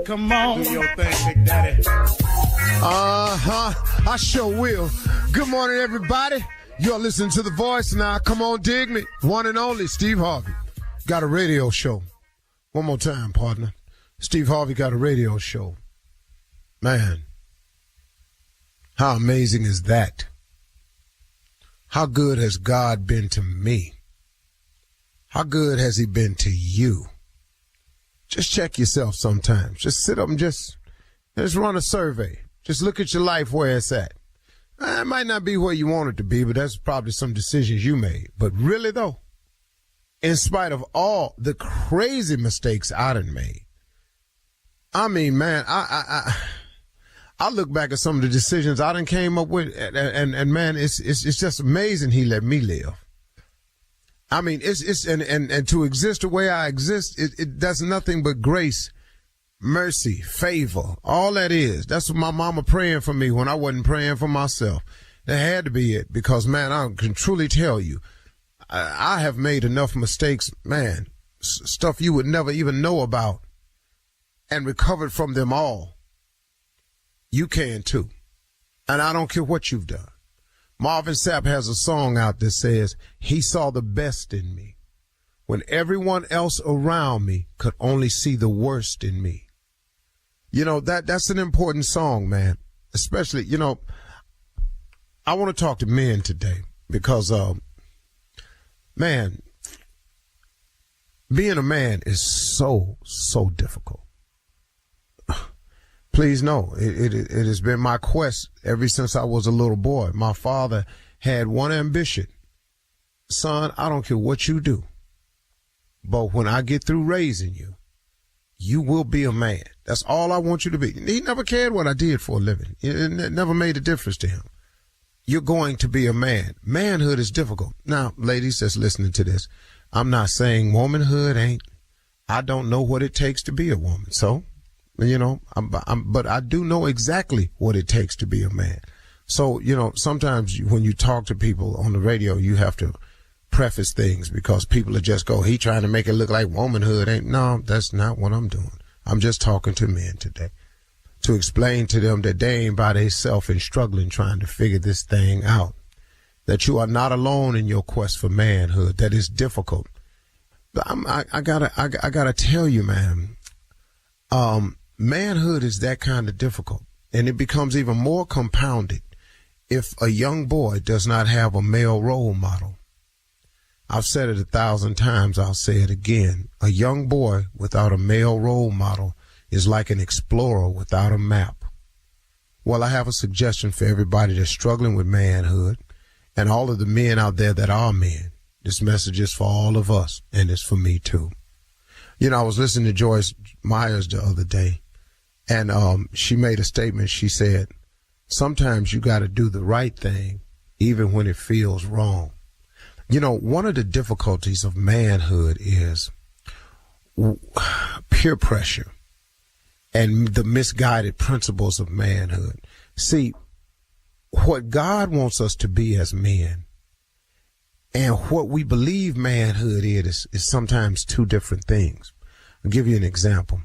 Come on. Do your thing, Big Daddy. I sure will. Good morning, everybody. You're listening to The Voice now. Come on, dig me. One and only Steve Harvey. Got a radio show. One more time, partner. Steve Harvey got a radio show. Man, how amazing is that? How good has God been to me? How good has he been to you? Just check yourself sometimes. Just sit up and just run a survey. Just look at your life where it's at. It might not be where you want it to be, but that's probably some decisions you made. But really, though, in spite of all the crazy mistakes I done made, I mean, man, I look back at some of the decisions I done came up with, and man, it's just amazing he let me live. I mean, and to exist the way I exist, that's nothing but grace, mercy, favor, all that is. That's what my mama praying for me when I wasn't praying for myself. That had to be it, because, man, I can truly tell you, I have made enough mistakes, man, stuff you would never even know about, and recovered from them all. You can too. And I don't care what you've done. Marvin Sapp has a song out that says, he saw the best in me when everyone else around me could only see the worst in me. You know, that's an important song, man. Especially, you know, I want to talk to men today because, man, being a man is so difficult. Please know, it has been my quest ever since I was a little boy. My father had one ambition. Son, I don't care what you do, but when I get through raising you, you will be a man. That's all I want you to be. He never cared what I did for a living. It never made a difference to him. You're going to be a man. Manhood is difficult. Now, ladies that's listening to this, I'm not saying womanhood ain't. I don't know what it takes to be a woman. So, you know, but I do know exactly what it takes to be a man. So, you know, sometimes when you talk to people on the radio, you have to preface things because people are just he trying to make it look like womanhood ain't. No, that's not what I'm doing. I'm just talking to men today to explain to them that they ain't by themselves and struggling trying to figure this thing out, that you are not alone in your quest for manhood, that is difficult. But I gotta tell you, man, manhood is that kind of difficult, and it becomes even more compounded if a young boy does not have a male role model. I've said it 1,000 times. I'll say it again. A young boy without a male role model is like an explorer without a map. Well, I have a suggestion for everybody that's struggling with manhood and all of the men out there that are men. This message is for all of us, and it's for me too. You know, I was listening to Joyce Myers the other day, and she made a statement. She said, sometimes you got to do the right thing even when it feels wrong. You know, one of the difficulties of manhood is peer pressure and the misguided principles of manhood. See, what God wants us to be as men and what we believe manhood is sometimes two different things. I'll give you an example.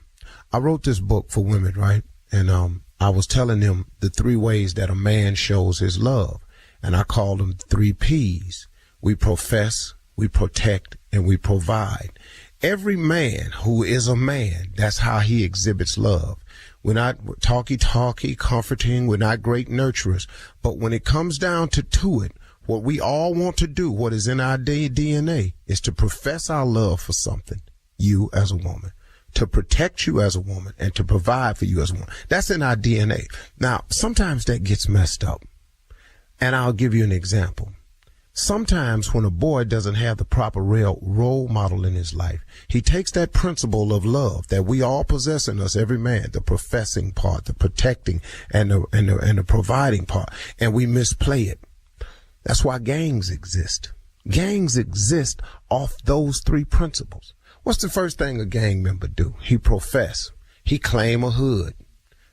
I wrote this book for women, right? And I was telling them the 3 ways that a man shows his love. And I called them 3 P's. We profess, we protect, and we provide. Every man who is a man, that's how he exhibits love. We're not talky, comforting. We're not great nurturers. But when it comes down to it, what we all want to do, what is in our DNA, is to profess our love for something, you as a woman, to protect you as a woman, and to provide for you as a woman. That's in our DNA. Now, sometimes that gets messed up. And I'll give you an example. Sometimes when a boy doesn't have the proper role model in his life, he takes that principle of love that we all possess in us, every man, the professing part, the protecting, and the providing part, and we misplay it. That's why gangs exist. Gangs exist off those 3 principles. What's the first thing a gang member do? He profess. He claim a hood.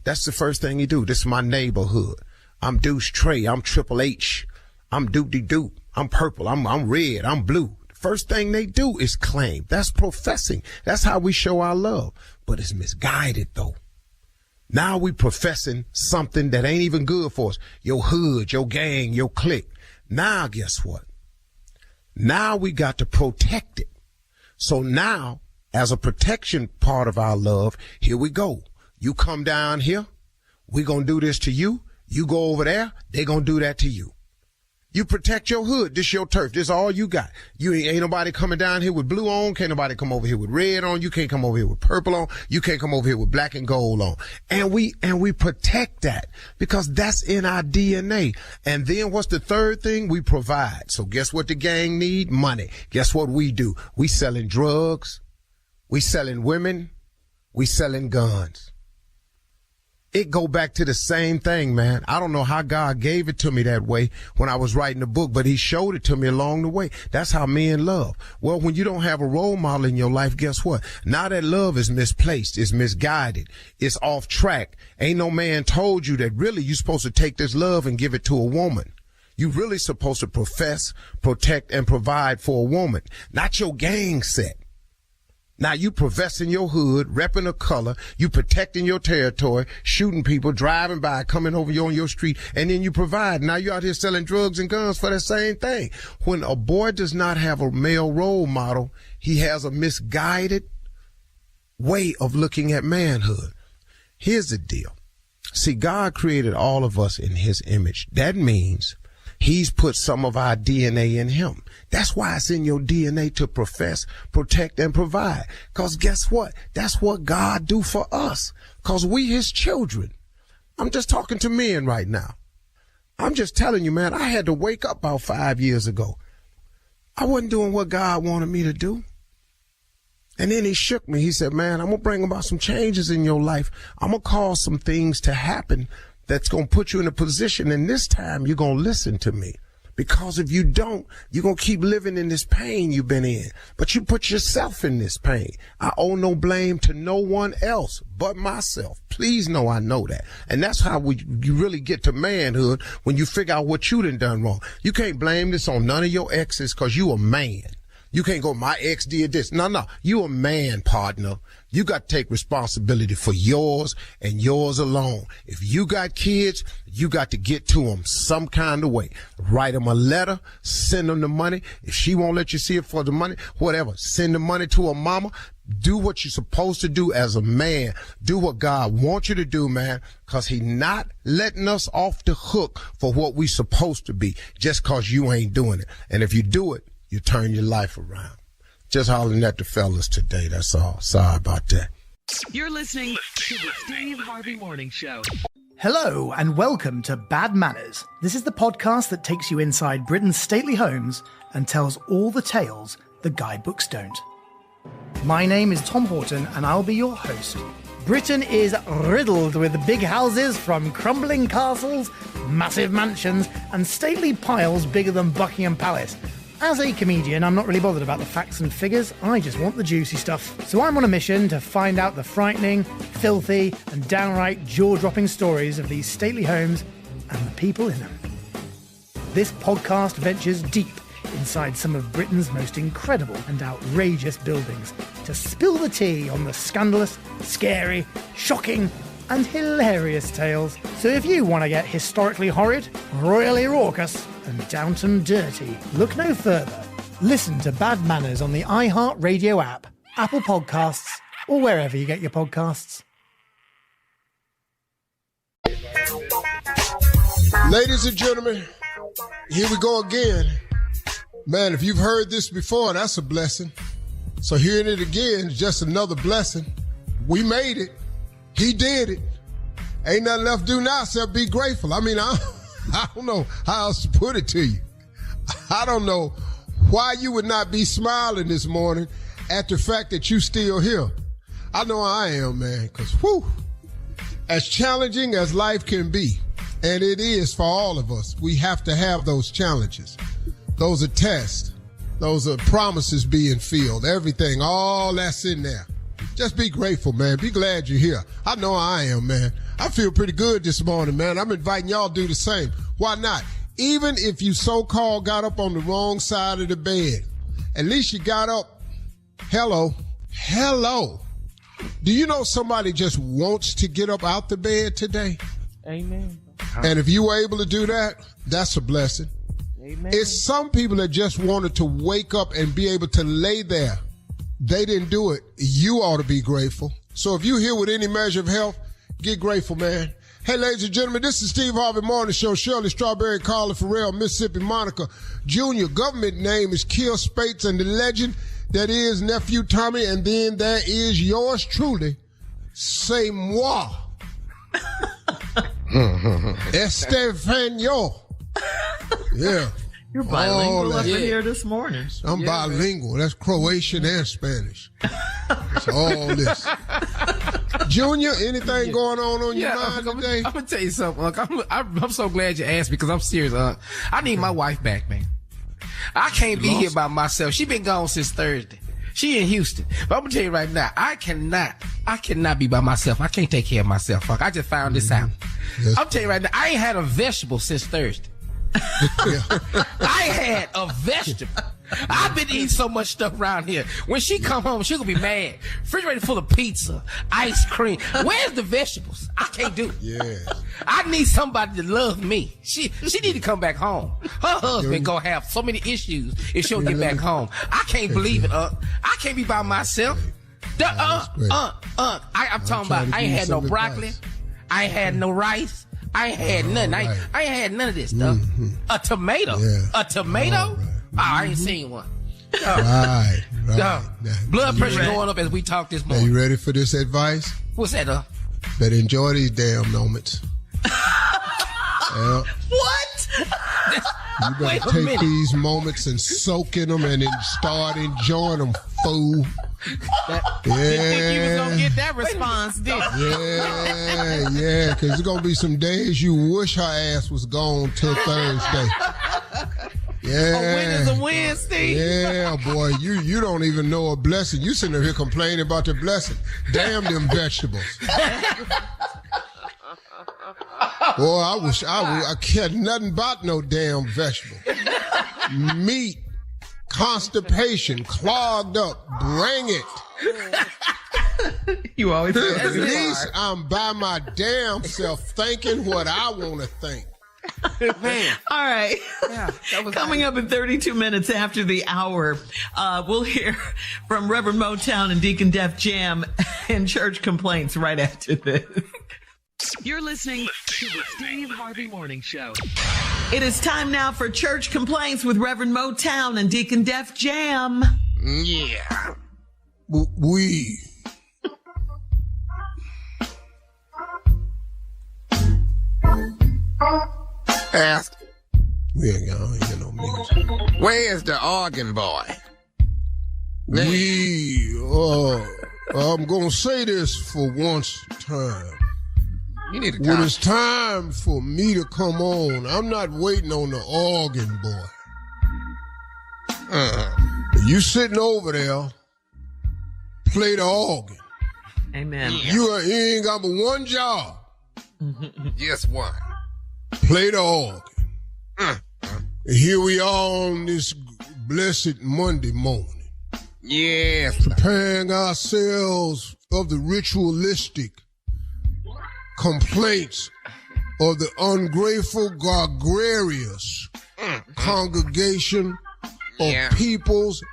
That's the first thing he do. This is my neighborhood. I'm Deuce Trey. I'm Triple H. I'm Doop-de-Doop. I'm purple. I'm red. I'm blue. The first thing they do is claim. That's professing. That's how we show our love. But it's misguided, though. Now we professing something that ain't even good for us. Your hood, your gang, your clique. Now guess what? Now we got to protect it. So now, as a protection part of our love, here we go. You come down here, we gonna do this to you. You go over there, they gonna do that to you. You protect your hood. This your turf. This all you got. You ain't nobody coming down here with blue on. Can't nobody come over here with red on. You can't come over here with purple on. You can't come over here with black and gold on. And we protect that because that's in our DNA. And then what's the third thing? We provide. So guess what the gang need? Money. Guess what we do? We selling drugs. We selling women. We selling guns. It go back to the same thing, man. I don't know how God gave it to me that way when I was writing the book, but he showed it to me along the way. That's how men love. Well, when you don't have a role model in your life, guess what? Now that love is misplaced, it's misguided, it's off track. Ain't no man told you that really you're supposed to take this love and give it to a woman. You really supposed to profess, protect, and provide for a woman, not your gang set. Now you professing your hood, repping a color, you protecting your territory, shooting people, driving by, coming over you on your street, and then you provide. Now you out here selling drugs and guns for the same thing. When a boy does not have a male role model, he has a misguided way of looking at manhood. Here's the deal. See, God created all of us in his image. That means he's put some of our DNA in him. That's why it's in your DNA to profess, protect, and provide. Because guess what? That's what God do for us. Because we his children. I'm just talking to men right now. I'm just telling you, man, I had to wake up about 5 years ago. I wasn't doing what God wanted me to do. And then he shook me. He said, man, I'm going to bring about some changes in your life. I'm going to cause some things to happen that's going to put you in a position, and this time you're going to listen to me. Because if you don't, you're going to keep living in this pain you've been in. But you put yourself in this pain. I owe no blame to no one else but myself. Please know I know that. And that's how you really get to manhood, when you figure out what you done wrong. You can't blame this on none of your exes because you a man. You can't go, my ex did this. No. You a man, partner. You got to take responsibility for yours and yours alone. If you got kids, you got to get to them some kind of way. Write them a letter, send them the money. If she won't let you see it for the money, whatever, send the money to her mama. Do what you're supposed to do as a man. Do what God wants you to do, man, because he not letting us off the hook for what we supposed to be just because you ain't doing it. And if you do it, you turn your life around. Just hollering at the fellas today, that's all. Sorry about that. You're listening to the Steve Harvey Morning Show. Hello and welcome to Bad Manners. This is the podcast that takes you inside Britain's stately homes and tells all the tales the guidebooks don't. My name is Tom Horton and I'll be your host. Britain is riddled with big houses, from crumbling castles, massive mansions, and stately piles bigger than Buckingham Palace. As a comedian, I'm not really bothered about the facts and figures, I just want the juicy stuff. So I'm on a mission to find out the frightening, filthy, and downright jaw-dropping stories of these stately homes and the people in them. This podcast ventures deep inside some of Britain's most incredible and outrageous buildings to spill the tea on the scandalous, scary, shocking, and hilarious tales. So if you want to get historically horrid, royally raucous, and Downton dirty, look no further. Listen to Bad Manners on the iHeartRadio app, Apple Podcasts, or wherever you get your podcasts. Ladies and gentlemen, here we go again. Man, if you've heard this before, that's a blessing. So hearing it again is just another blessing. We made it. He did it. Ain't nothing left to do now except be grateful. I mean, I don't know how else to put it to you. I don't know why you would not be smiling this morning at the fact that you still here. I know I am, man, because, whew, as challenging as life can be, and it is for all of us, we have to have those challenges. Those are tests. Those are promises being filled. Everything, all that's in there. Just be grateful, man. Be glad you're here. I know I am, man. I feel pretty good this morning, man. I'm inviting y'all to do the same. Why not? Even if you so-called got up on the wrong side of the bed, at least you got up. Hello. Do you know somebody just wants to get up out the bed today? Amen. And if you were able to do that, that's a blessing. Amen. It's some people that just wanted to wake up and be able to lay there. They didn't do it. You ought to be grateful. So if you're here with any measure of health, get grateful, man. Hey, ladies and gentlemen, this is Steve Harvey Morning Show. Shirley Strawberry, Carla Farrell, Mississippi Monica Jr. Government name is Kill Spates, and the legend that is Nephew Tommy. And then there is yours truly, C'est moi. Estefano. Yeah. You're bilingual up in here this morning. I'm bilingual. That's Croatian and Spanish. It's all this. Junior, anything going on your mind today? I'm going to tell you something. Look, I'm so glad you asked me because I'm serious. I need my wife back, man. I can't be here by myself. She been gone since Thursday. She in Houston. But I'm going to tell you right now, I cannot be by myself. I can't take care of myself. I just found this out. Yes. I'm telling you right now, I ain't had a vegetable since Thursday. I had a vegetable. I've been eating so much stuff around here. When she come home, she gonna be mad. Refrigerator full of pizza, ice cream. Where's the vegetables? I can't do it. Yes. I need somebody to love me. She need to come back home. Her husband gonna have so many issues if she don't get back home. I can't believe it. I can't be by myself. I'm talking about. I ain't had no broccoli. I ain't had no rice. I ain't had nothing. Right. I ain't had none of this stuff. Mm-hmm. A tomato? Yeah. A tomato? Right. Oh, I ain't seen one. Right. Blood pressure going up as we talk this morning. Are you ready for this advice? What's that, Better enjoy these damn moments. What? You better take these moments and soak in them and then start enjoying them, fool. Didn't think you was gonna get that response, did you? Yeah, because there's gonna be some days you wish her ass was gone till Thursday. Yeah. A win is a win, Steve. Yeah, boy, you don't even know a blessing. You sitting there here complaining about the blessing. Damn them vegetables. Boy, I cared nothing about no damn vegetable. Meat. Constipation, clogged up, bring it. You always say At least I'm by my damn self thinking what I want to think. Man. All right. Yeah, coming up in 32 minutes after the hour, we'll hear from Reverend Motown and Deacon Def Jam and church complaints right after this. You're listening to the Steve Harvey Morning Show. It is time now for church complaints with Reverend Motown and Deacon Def Jam. Yeah. We. Ask. We ain't got no music. Where's the organ boy? I'm gonna say this for once time. You need to when it's time for me to come on, I'm not waiting on the organ boy. You sitting over there, play the organ. Amen. You ain't got but one job. Just one. Play the organ. And here we are on this blessed Monday morning. Yes. Preparing ourselves of the ritualistic complaints of the ungrateful, gregarious congregation of peoples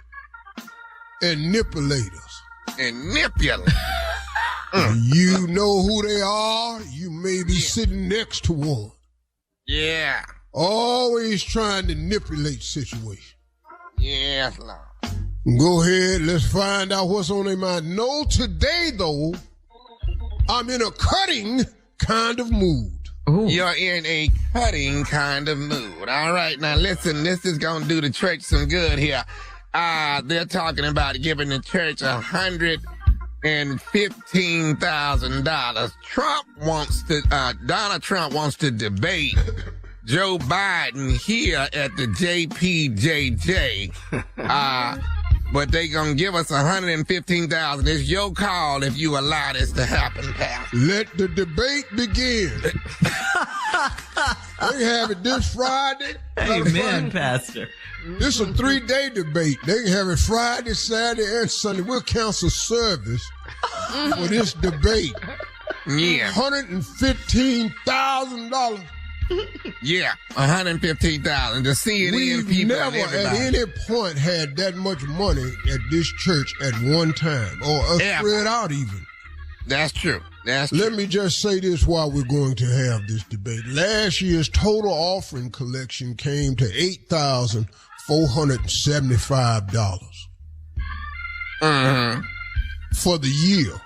and manipulators. You know who they are. You may be sitting next to one. Yeah. Always trying to manipulate situation. Yes, Lord. Go ahead. Let's find out what's on their mind. No, today, though, I'm in a cutting kind of mood. Ooh. You're in a cutting kind of mood. All right, now listen, this is going to do the church some good here. They're talking about giving the church $115,000. Donald Trump wants to debate Joe Biden here at the JPJJ. But they gonna give us $115,000. It's your call if you allow this to happen, Pastor. Let the debate begin. They have it this Friday. Amen, Pastor. This is a 3-day debate. They can have it Friday, Saturday, and Sunday. We'll cancel service for this debate. Yeah. $115,000. Yeah, $115,000 to see it in We've people. never at any point had that much money at this church at one time, or spread out even. That's true. Let me just say this while we're going to have this debate. Last year's total offering collection came to $8,475 for the year.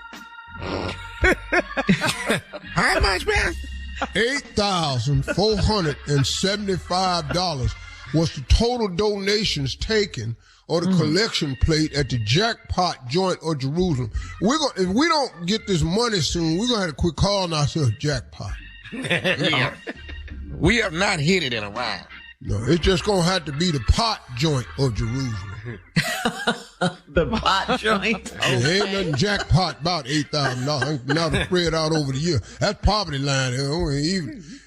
How much, man? $8,475 was the total donations taken or the collection plate at the Jackpot Joint of Jerusalem. If we don't get this money soon, we're going to have to quit calling ourselves Jackpot. Yeah. We have not hit it in a while. No, it's just going to have to be the Pot Joint of Jerusalem. The pot joint. There ain't nothing jackpot about $8,000. Now to spread out over the year. That's poverty line. I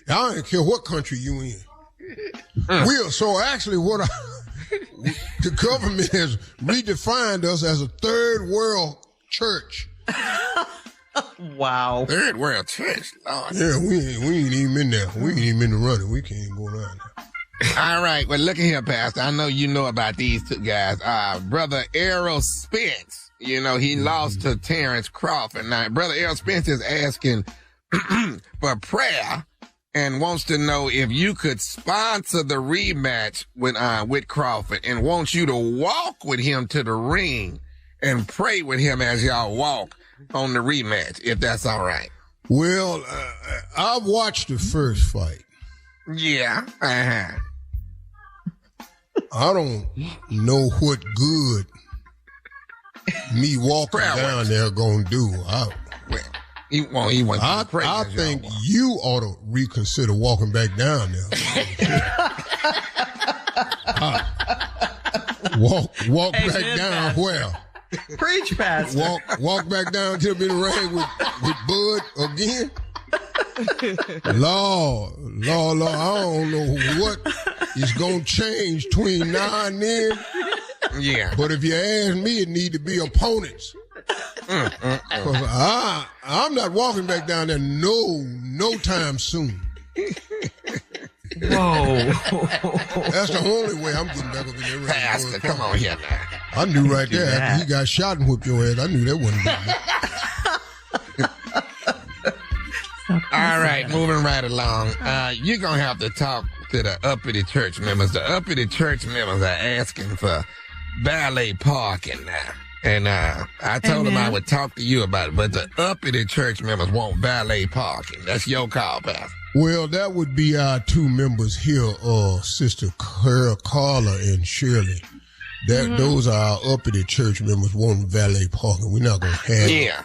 don't care what country you in. So actually the government has redefined us as a third world church. Wow. Third world church, Lord. Yeah, we ain't even in there. We ain't even in the running. We can't go down there. All right, well, look at here, Pastor. I know you know about these two guys. Brother Errol Spence, he lost to Terrence Crawford. Now, Brother Errol Spence is asking for prayer and wants to know if you could sponsor the rematch with Crawford, and wants you to walk with him to the ring and pray with him as y'all walk on the rematch, if that's all right. Well, I've watched the first fight. Yeah. I don't know what good me walking down there gonna do. I think you ought to reconsider walking back down there. Walk back down where? Preach, Pastor. Walk back down to the ring with Bud again. Lord, I don't know what is going to change between now and then. Yeah. But if you ask me, it need to be opponents. Because I'm not walking back down there no time soon. Whoa. That's the only way I'm getting back up in there. Pastor, come on here now. I knew right there after he got shot and whooped your ass, I knew that wasn't good. All right, moving right along. You're going to have to talk to the uppity church members. The uppity church members are asking for valet parking now. And I told them I would talk to you about it, but the uppity church members want valet parking. That's your call, Pastor. Well, that would be our two members here, Sister Carla and Shirley. Those are our uppity church members wanting valet parking. We're not going to have it.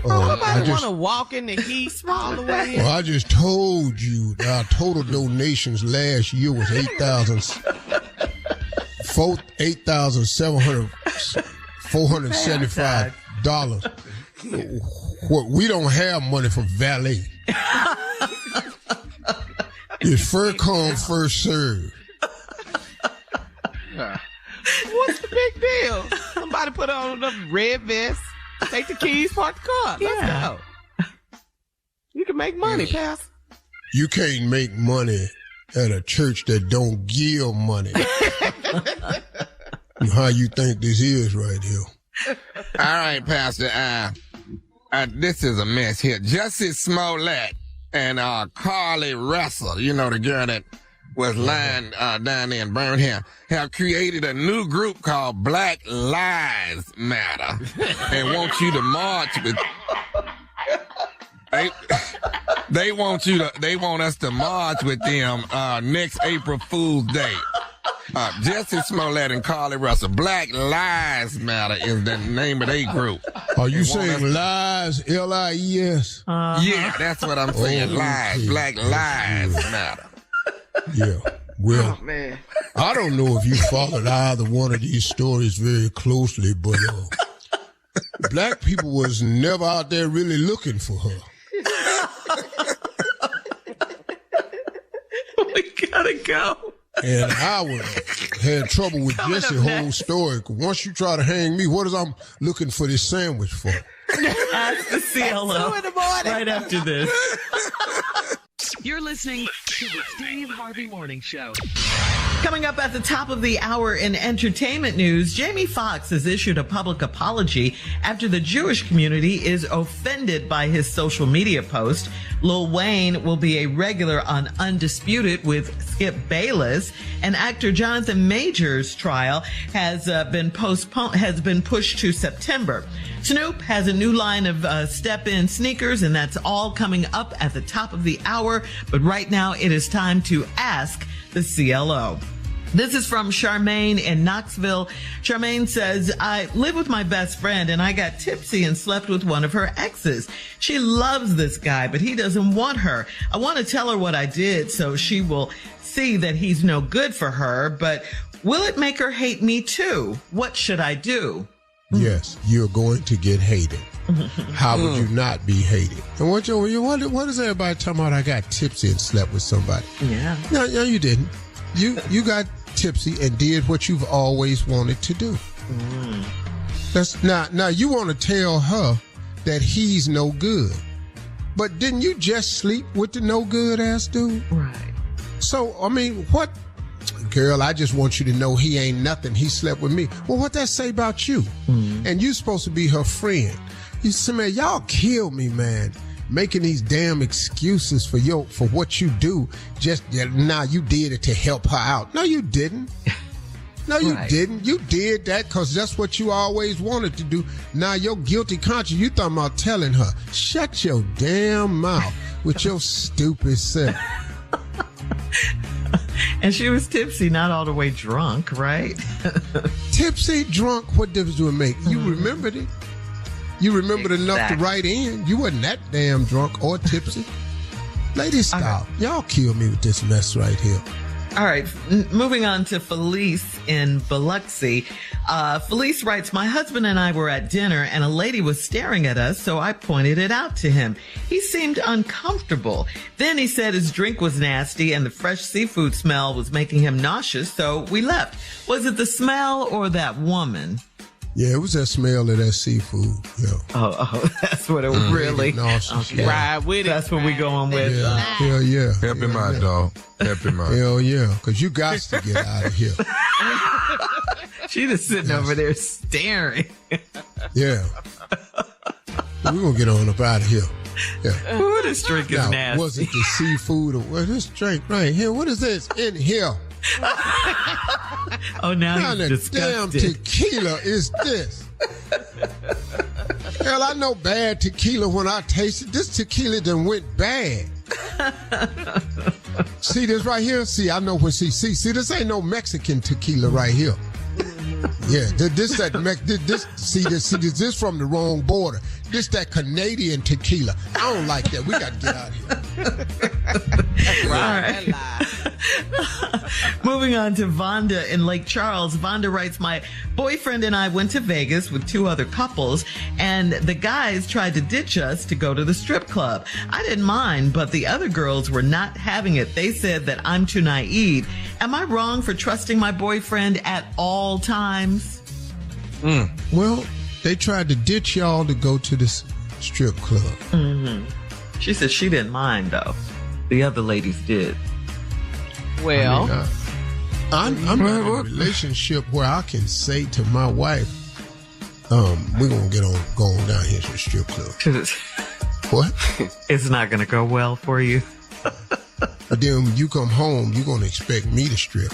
Nobody want to walk in the heat small away. Well, I just told you our total donations last year was $8,775. We don't have money for valet. It's first come, first serve. What's the big deal? Somebody put on the red vest, take the keys, park the car. Let's go. You can make money, Pastor. You can't make money at a church that don't give money. How you think this is right here? All right, Pastor. This is a mess here. Justice Smollett and Carly Russell, the girl that was lying down there in Birmingham, have created a new group called Black Lives Matter and want you to march with. They want us to march with them next April Fool's Day. Justice Smollett and Carly Russell. Black Lives Matter is the name of their group. Are you saying lies, L-I-E-S? Yeah, that's what I'm saying. Lies. Black Lives Matter. Yeah. Well, I don't know if you followed either one of these stories very closely, but black people was never out there really looking for her. We gotta go. And I had trouble with Jesse's whole story. Once you try to hang me, what is I'm looking for this sandwich for? Ask the CLO 2 in the morning. right after this. You're listening to the Steve Harvey Morning Show. Coming up at the top of the hour in entertainment news, Jamie Foxx has issued a public apology after the Jewish community is offended by his social media post. Lil Wayne will be a regular on Undisputed with Skip Bayless, and actor Jonathan Majors' trial has been pushed to September. Snoop has a new line of step-in sneakers, and that's all coming up at the top of the hour. But right now, it is time to ask the CLO. This is from Charmaine in Knoxville. Charmaine says, I live with my best friend and I got tipsy and slept with one of her exes. She loves this guy, but he doesn't want her. I want to tell her what I did so she will see that he's no good for her, but will it make her hate me too? What should I do? Yes, you're going to get hated. How would you not be hated? And what is everybody talking about? I got tipsy and slept with somebody. Yeah. No, you didn't. You got tipsy and did what you've always wanted to do. That's now you want to tell her that he's no good. But didn't you just sleep with the no good ass dude? Right. So, I mean, what? Girl, I just want you to know he ain't nothing. He slept with me. Well, what that say about you? And you supposed to be her friend. You say, man, y'all kill me, man. Making these damn excuses for what you do. Just now you did it to help her out. No, you didn't. No, you didn't. You did that because that's what you always wanted to do. Now your guilty conscience, you talking about telling her, shut your damn mouth with your stupid self. And she was tipsy, not all the way drunk, right? Tipsy, drunk, what difference do it make? You remembered it. You remembered enough to write in. You wasn't that damn drunk or tipsy. Ladies, stop. Y'all kill me with this mess right here. All right, moving on to Felice in Biloxi. Felice writes, my husband and I were at dinner and a lady was staring at us, so I pointed it out to him. He seemed uncomfortable. Then he said his drink was nasty and the fresh seafood smell was making him nauseous, so we left. Was it the smell or that woman? Yeah, it was that smell of that seafood. Yeah. Oh, that's what it really. Okay. Ride with it. That's what we going with. Yeah, hell yeah. Help him out, dog. Help him out. Hell yeah, because you got to get out of here. She just sitting over there staring. Yeah. We're going to get on up out of here. Yeah. Ooh, this drink is now, nasty. Was it the seafood or what? This drink right here? What is this in here? Oh, now What kind he's of disgusted. damn tequila is this? Hell, I know bad tequila when I taste it. This tequila done went bad. See this right here? See, I know when see, this ain't no Mexican tequila right here. Yeah, this from the wrong border. This that Canadian tequila. I don't like that. We got to get out of here. Right. Moving on to Vonda in Lake Charles. Vonda writes, my boyfriend and I went to Vegas with 2 other couples, and the guys tried to ditch us to go to the strip club. I didn't mind, but the other girls were not having it. They said that I'm too naive. Am I wrong for trusting my boyfriend at all times? Well, they tried to ditch y'all to go to this strip club. Mm-hmm. She said she didn't mind, though. The other ladies did. Well, I'm in a relationship where I can say to my wife, we're going to go on down here to the strip club. What? It's not going to go well for you. But then when you come home, you're going to expect me to strip.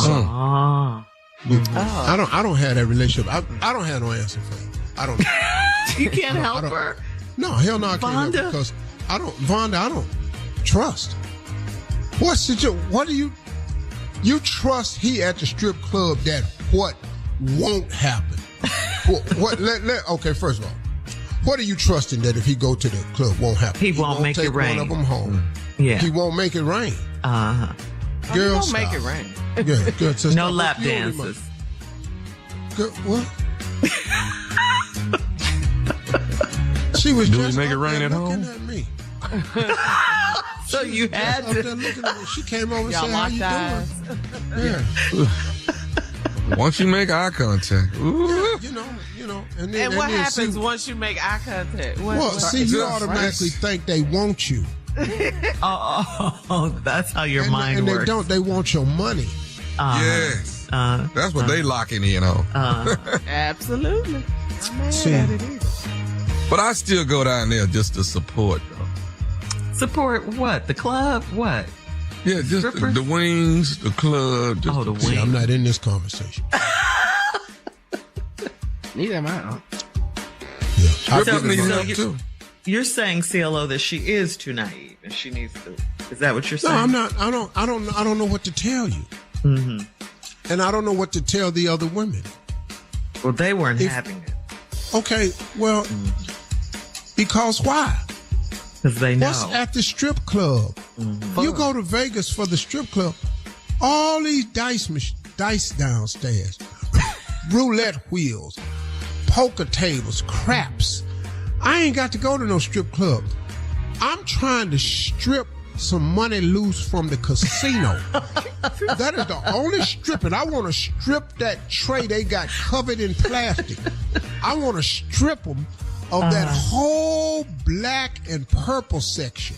Oh. I don't have that relationship. I don't have no answer for you. I don't. You can't help her? No, hell no, I can't help her because I don't trust. What do you trust he at the strip club that what won't happen? Okay, first of all, what are you trusting that if he go to the club won't happen? He won't make it rain. One of them home. Yeah. He won't make it rain. Uh-huh. Girl, don't make it rain. Yeah, girl, so No stop. lap You only dances. Girl, what? She was Do we just make it up rain there at home? looking at me. So you had Up to. there looking at me. She came over and Y'all said, "How you locked eyes. doing?" Yeah. Once you make eye contact, ooh. You know. And what happens once you make eye contact? You automatically think they want you. Oh, that's how your mind and works. And they don't. They want your money. Yes. That's what they locking in on. Absolutely. I'm mad at it either. But I still go down there just to support, though. Support what? The club? What? Yeah, just the wings, the club. The wings. See, I'm not in this conversation. Neither am I. So you're saying, CLO, that she is too naive and she needs to. Is that what you're saying? No, I'm not. I don't know what to tell you. Mm-hmm. And I don't know what to tell the other women. Well, they weren't having it. Okay, well, because why? Because they know. What's at the strip club? Mm-hmm. You go to Vegas for the strip club, all these dice downstairs, roulette wheels, poker tables, craps. I ain't got to go to no strip club. I'm trying to strip some money loose from the casino. That is the only stripping. I want to strip that tray they got covered in plastic. I want to strip them of that whole black and purple section.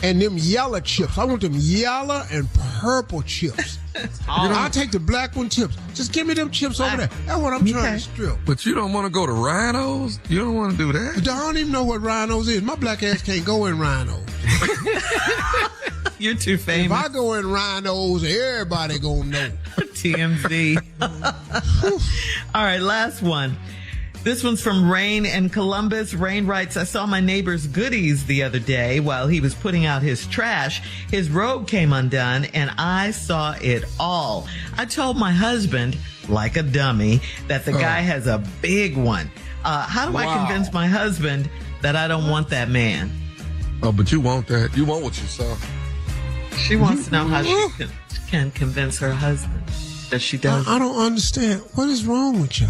And them yellow chips. I want them yellow and purple chips. I'll take the black one chips. Just give me them chips over there. That's what I'm trying to strip. But you don't want to go to Rhinos? You don't want to do that? I don't even know what Rhinos is. My black ass can't go in Rhinos. You're too famous. If I go in Rhinos, everybody gonna know. TMZ. All right, last one. This one's from Rain in Columbus. Rain writes, I saw my neighbor's goodies the other day while he was putting out his trash. His robe came undone and I saw it all. I told my husband, like a dummy, that the guy has a big one. How do I convince my husband that I don't want that man? Oh, but you want that. You want what you saw. She wants to know how she can convince her husband that she does. I don't understand. What is wrong with y'all?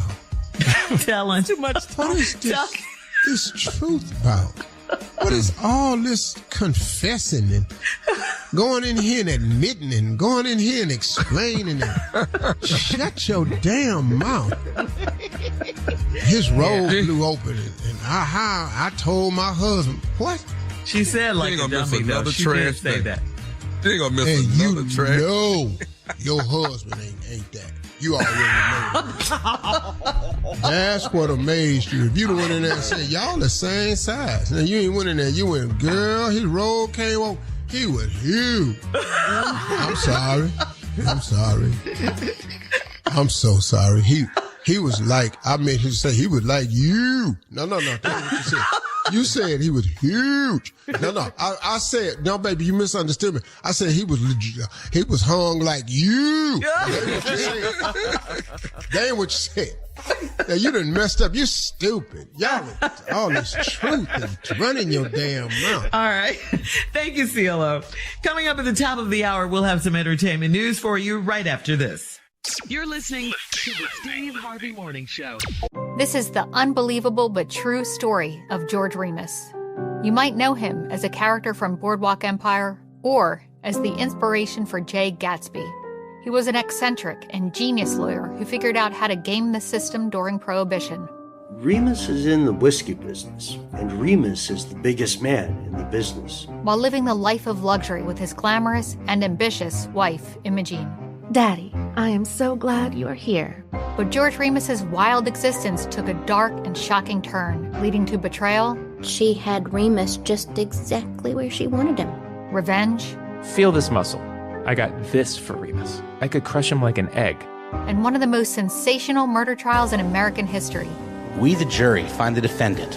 Telling too much talk. What is this truth about? What is all this confessing and going in here and admitting and going in here and explaining and shut your damn mouth. His robe blew open and I told my husband, what? She said like a dummy though. She did say that. She ain't gonna miss another trash. No, your husband ain't that. You already know. That's what amazed you. If you'd have went in there and said, y'all the same size. Now, you ain't went in there. You went, girl, his robe came on. He was huge. I'm sorry. I'm so sorry. He was like, I meant to say he was like you. No. That's what you said. You said he was huge. No. I said, no, baby, you misunderstood me. I said he was hung like you. That ain't what you said. Now, you done messed up. You stupid. Y'all, all this truth and running your damn mouth. All right. Thank you, CLO. Coming up at the top of the hour, we'll have some entertainment news for you right after this. You're listening to the Steve Harvey Morning Show. This is the unbelievable but true story of George Remus. You might know him as a character from Boardwalk Empire or as the inspiration for Jay Gatsby. He was an eccentric and genius lawyer who figured out how to game the system during Prohibition. Remus is in the whiskey business, and Remus is the biggest man in the business. While living the life of luxury with his glamorous and ambitious wife, Imogene. Daddy, I am so glad you are here. But George Remus's wild existence took a dark and shocking turn, leading to betrayal. She had Remus just exactly where she wanted him. Revenge. Feel this muscle. I got this for Remus. I could crush him like an egg. And one of the most sensational murder trials in American history. We, the jury, find the defendant.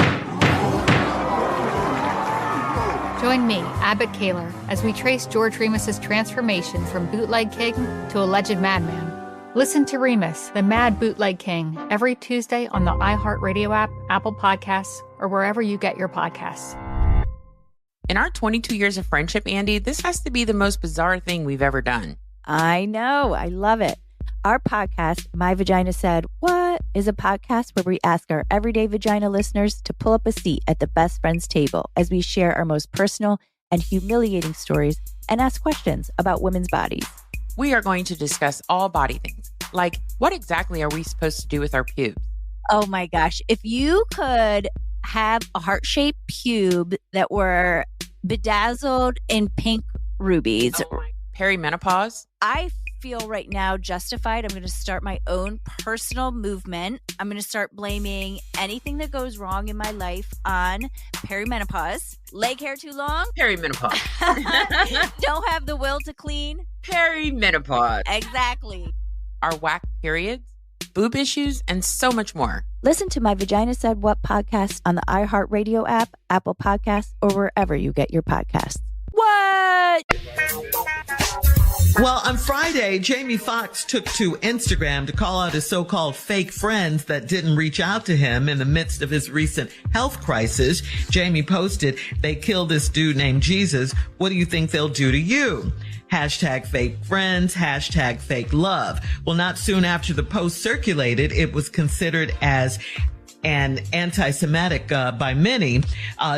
Join me, Abbott Kaler, as we trace George Remus's transformation from bootleg king to alleged madman. Listen to Remus, the Mad Bootleg King, every Tuesday on the iHeartRadio app, Apple Podcasts, or wherever you get your podcasts. In our 22 years of friendship, Andy, this has to be the most bizarre thing we've ever done. I know. I love it. Our podcast, My Vagina Said What, is a podcast where we ask our everyday vagina listeners to pull up a seat at the best friends table as we share our most personal and humiliating stories and ask questions about women's bodies. We are going to discuss all body things, like What exactly are we supposed to do with our pubes? Oh my gosh. If you could have a heart-shaped pube that were bedazzled in pink rubies. Perimenopause? I feel right now justified. I'm going to start my own personal movement. I'm going to start blaming anything that goes wrong in my life on perimenopause. Leg hair too long? Perimenopause. Don't have the will to clean? Perimenopause. Exactly. Our whack periods, boob issues, and so much more. Listen to My Vagina Said What podcast on the iHeartRadio app, Apple Podcasts, or wherever you get your podcasts. What? Well, on Friday, Jamie Foxx took to Instagram to call out his so-called fake friends that didn't reach out to him in the midst of his recent health crisis. Jamie posted, "They killed this dude named Jesus. What do you think they'll do to you?" Hashtag fake friends, hashtag fake love. Well, not soon after the post circulated, it was considered as an anti-Semitic by many.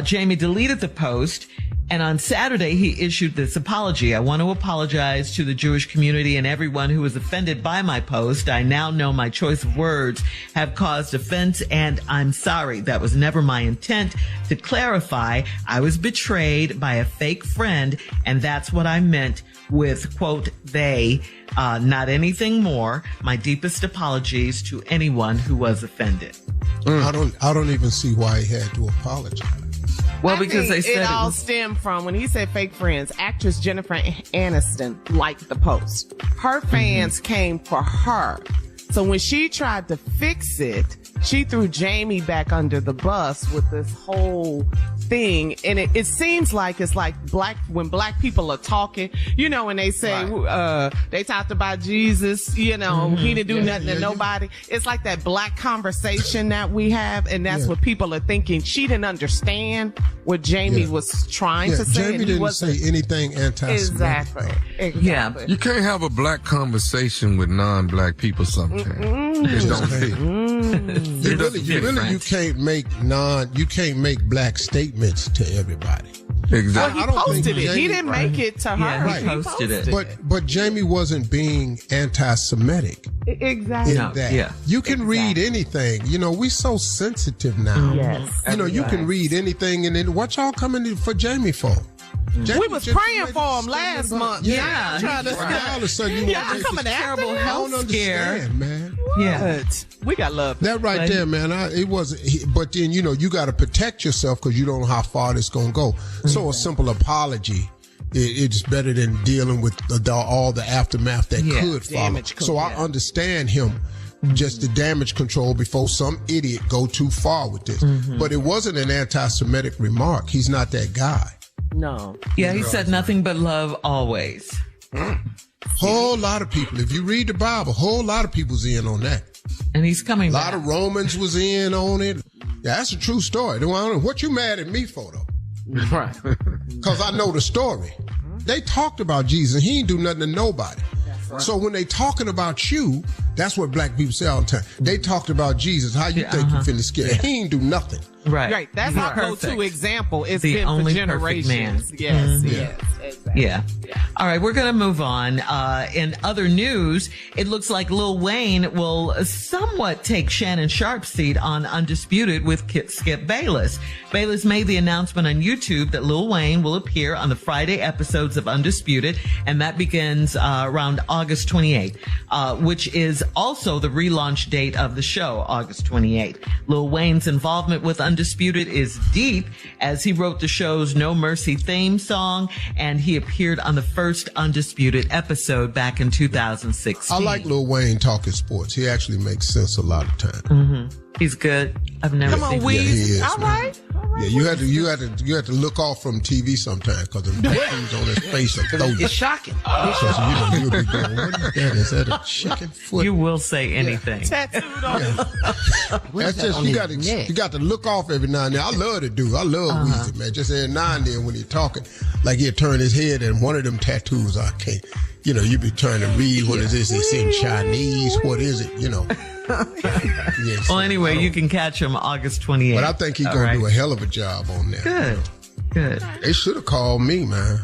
Jamie deleted the post. And on Saturday, he issued this apology. "I want to apologize to the Jewish community and everyone who was offended by my post. I now know my choice of words have caused offense, and I'm sorry. That was never my intent. To clarify, I was betrayed by a fake friend, and that's what I meant with, quote, they, not anything more. My deepest apologies to anyone who was offended." I don't even see why he had to apologize. Well, because they said it all stemmed from when he said fake friends. Actress Jennifer Aniston liked the post. Her fans came for her. So when she tried to fix it, she threw Jamie back under the bus with this whole thing. And it seems like it's like when black people are talking, you know, when they say, they talked about Jesus, you know, he didn't do nothing to nobody. It's like that black conversation that we have. And that's what people are thinking. She didn't understand what Jamie was trying to say. Jamie didn't say anything anti-Semitic. Exactly. Yeah. You can't have a black conversation with non-black people sometimes. It don't fit. You can't make black statements to everybody. Exactly. Well, he posted it. He didn't make it to her. Yeah, he posted it. But Jamie wasn't being anti-Semitic. Exactly. You can read anything. You know, we so sensitive now. Yes. You know, you can read anything, and then what y'all coming for Jamie for? Jamie we was praying for him last month. Yeah. All of a sudden you want to coming after terrible him. health scare, man. Yeah, we got love. That right there, man. It wasn't. But then you got to protect yourself because you don't know how far this gonna go. So a simple apology, it's better than dealing with all the aftermath that could follow. So I understand him. Just the damage control before some idiot go too far with this. But it wasn't an anti-Semitic remark. He's not that guy. No. Yeah, he said nothing but love always. Whole lot of people, if you read the Bible, whole lot of people's in on that. And he's coming back. A lot of Romans was in on it. Yeah, that's a true story. What you mad at me for, though? Right. Because I know the story. They talked about Jesus. He ain't do nothing to nobody. Right. So when they talking about you, that's what black people say all the time. They talked about Jesus. How you think you finna scare? He ain't do nothing. Right. That's our go-to example. It's the been only for generations. Man. Yes, exactly. Yeah. All right, we're going to move on. In other news, it looks like Lil Wayne will somewhat take Shannon Sharp's seat on Undisputed with Skip Bayless. Bayless made the announcement on YouTube that Lil Wayne will appear on the Friday episodes of Undisputed, and that begins around August 28th, which is also the relaunch date of the show, August 28th. Lil Wayne's involvement with Undisputed is deep, as he wrote the show's No Mercy theme song, and he appeared on the first Undisputed episode back in 2016. I like Lil Wayne talking sports. He actually makes sense a lot of times. He's good. I've never seen him. Yeah, he is. All right. Yeah, you had to look off from TV sometimes because the tattoos on his face are throw you. It's shocking. So you'll be going, what is that? Is that a chicken foot? You will say anything. Tattooed on him. That's just you got to look off every now and then. I love to do. I love Weezy, man. Just every now and then when he's talking, like he'll turn his head and one of them tattoos I can't. You know, you be trying to read what is this? It's in Chinese. What is it? You know. Well, anyway, you can catch him August 28th. But I think he's going to do a hell of a job on that. Good. They should have called me, man.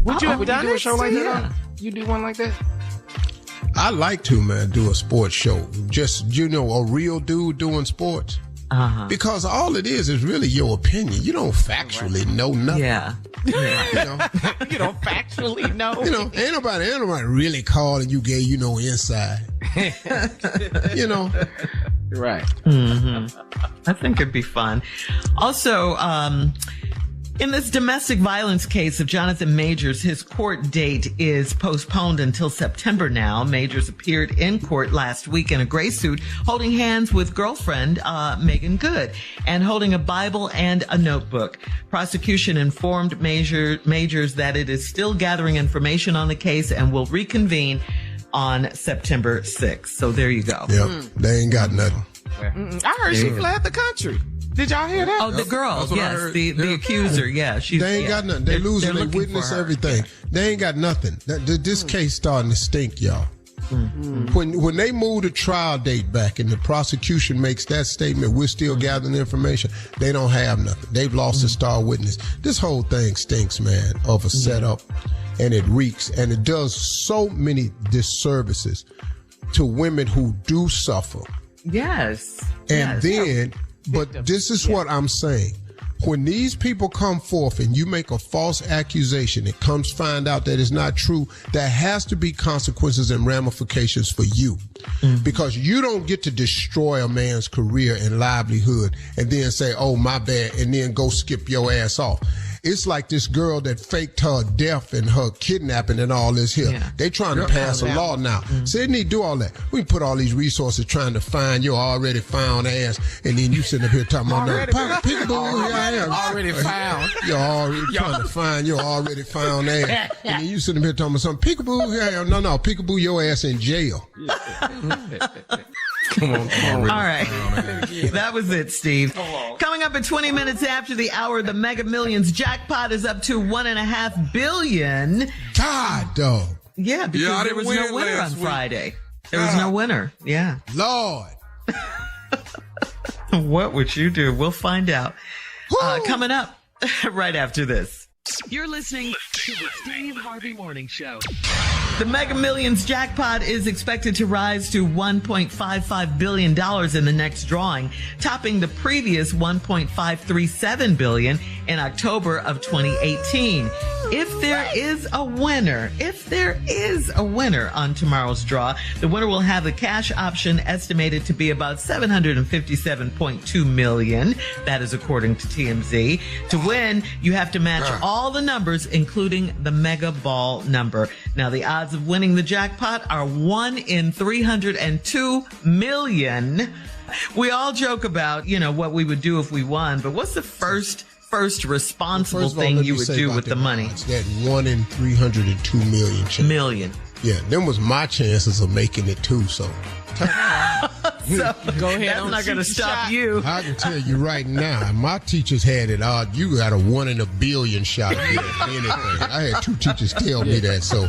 Would you have done do a show like that? Yeah. You do one like that? I like to, man, do a sports show. Just, a real dude doing sports. Because all it is really your opinion. You don't factually know nothing. Yeah. You don't factually know. Ain't nobody really called and you gave inside. Right. I think it'd be fun. Also, in this domestic violence case of Jonathan Majors, his court date is postponed until September now. Majors appeared in court last week in a gray suit, holding hands with girlfriend Megan Good, and holding a Bible and a notebook. Prosecution informed Majors that it is still gathering information on the case and will reconvene on September 6th. So there you go. Yep. They ain't got nothing. I heard she fled the country. Did y'all hear that? Oh, the girl, yes, the accuser, yeah. They ain't got nothing. They losing their witness, everything. They ain't got nothing. This case starting to stink, y'all. When they move the trial date back and the prosecution makes that statement, we're still gathering information, they don't have nothing. They've lost the star witness. This whole thing stinks, man, of a setup, and it reeks, and it does so many disservices to women who do suffer. Yes. And then... But this is what I'm saying. When these people come forth and you make a false accusation, it comes find out that it's not true, there has to be consequences and ramifications for you. Because you don't get to destroy a man's career and livelihood and then say, oh, my bad, and then go skip your ass off. It's like this girl that faked her death and her kidnapping and all this here. Yeah. They trying to pass a law now. So they need to do all that. We put all these resources trying to find your already found ass, and then you sitting up here talking about peekaboo, here I am. Already found. You're already trying to find your already found ass. And then you sitting up here talking about something. Peekaboo, here I am. No, peekaboo, your ass in jail. Come on. All right. That was it, Steve. Coming up at 20 minutes after the hour, the Mega Millions jackpot is up to $1.5 billion. God, dog. Yeah, because there was no winner on Friday. There was no winner. Yeah. Lord. What would you do? We'll find out. Coming up right after this. You're listening to the Steve Harvey Morning Show. The Mega Millions jackpot is expected to rise to $1.55 billion in the next drawing, topping the previous $1.537 billion in October of 2018. If there is a winner on tomorrow's draw, the winner will have the cash option estimated to be about $757.2 million. That is according to TMZ. To win, you have to match all the numbers, including the mega ball number. Now, the odds of winning the jackpot are 1 in 302 million. We all joke about, what we would do if we won, but what's the first responsible thing you would do with the money? It's that 1 in 302 million chance. Million. Yeah, them was my chances of making it too, so. So go ahead. That's not going to stop you. I can tell you right now, my teachers had it odd. You got a 1 in a billion shot at anything. I had 2 teachers tell me that, so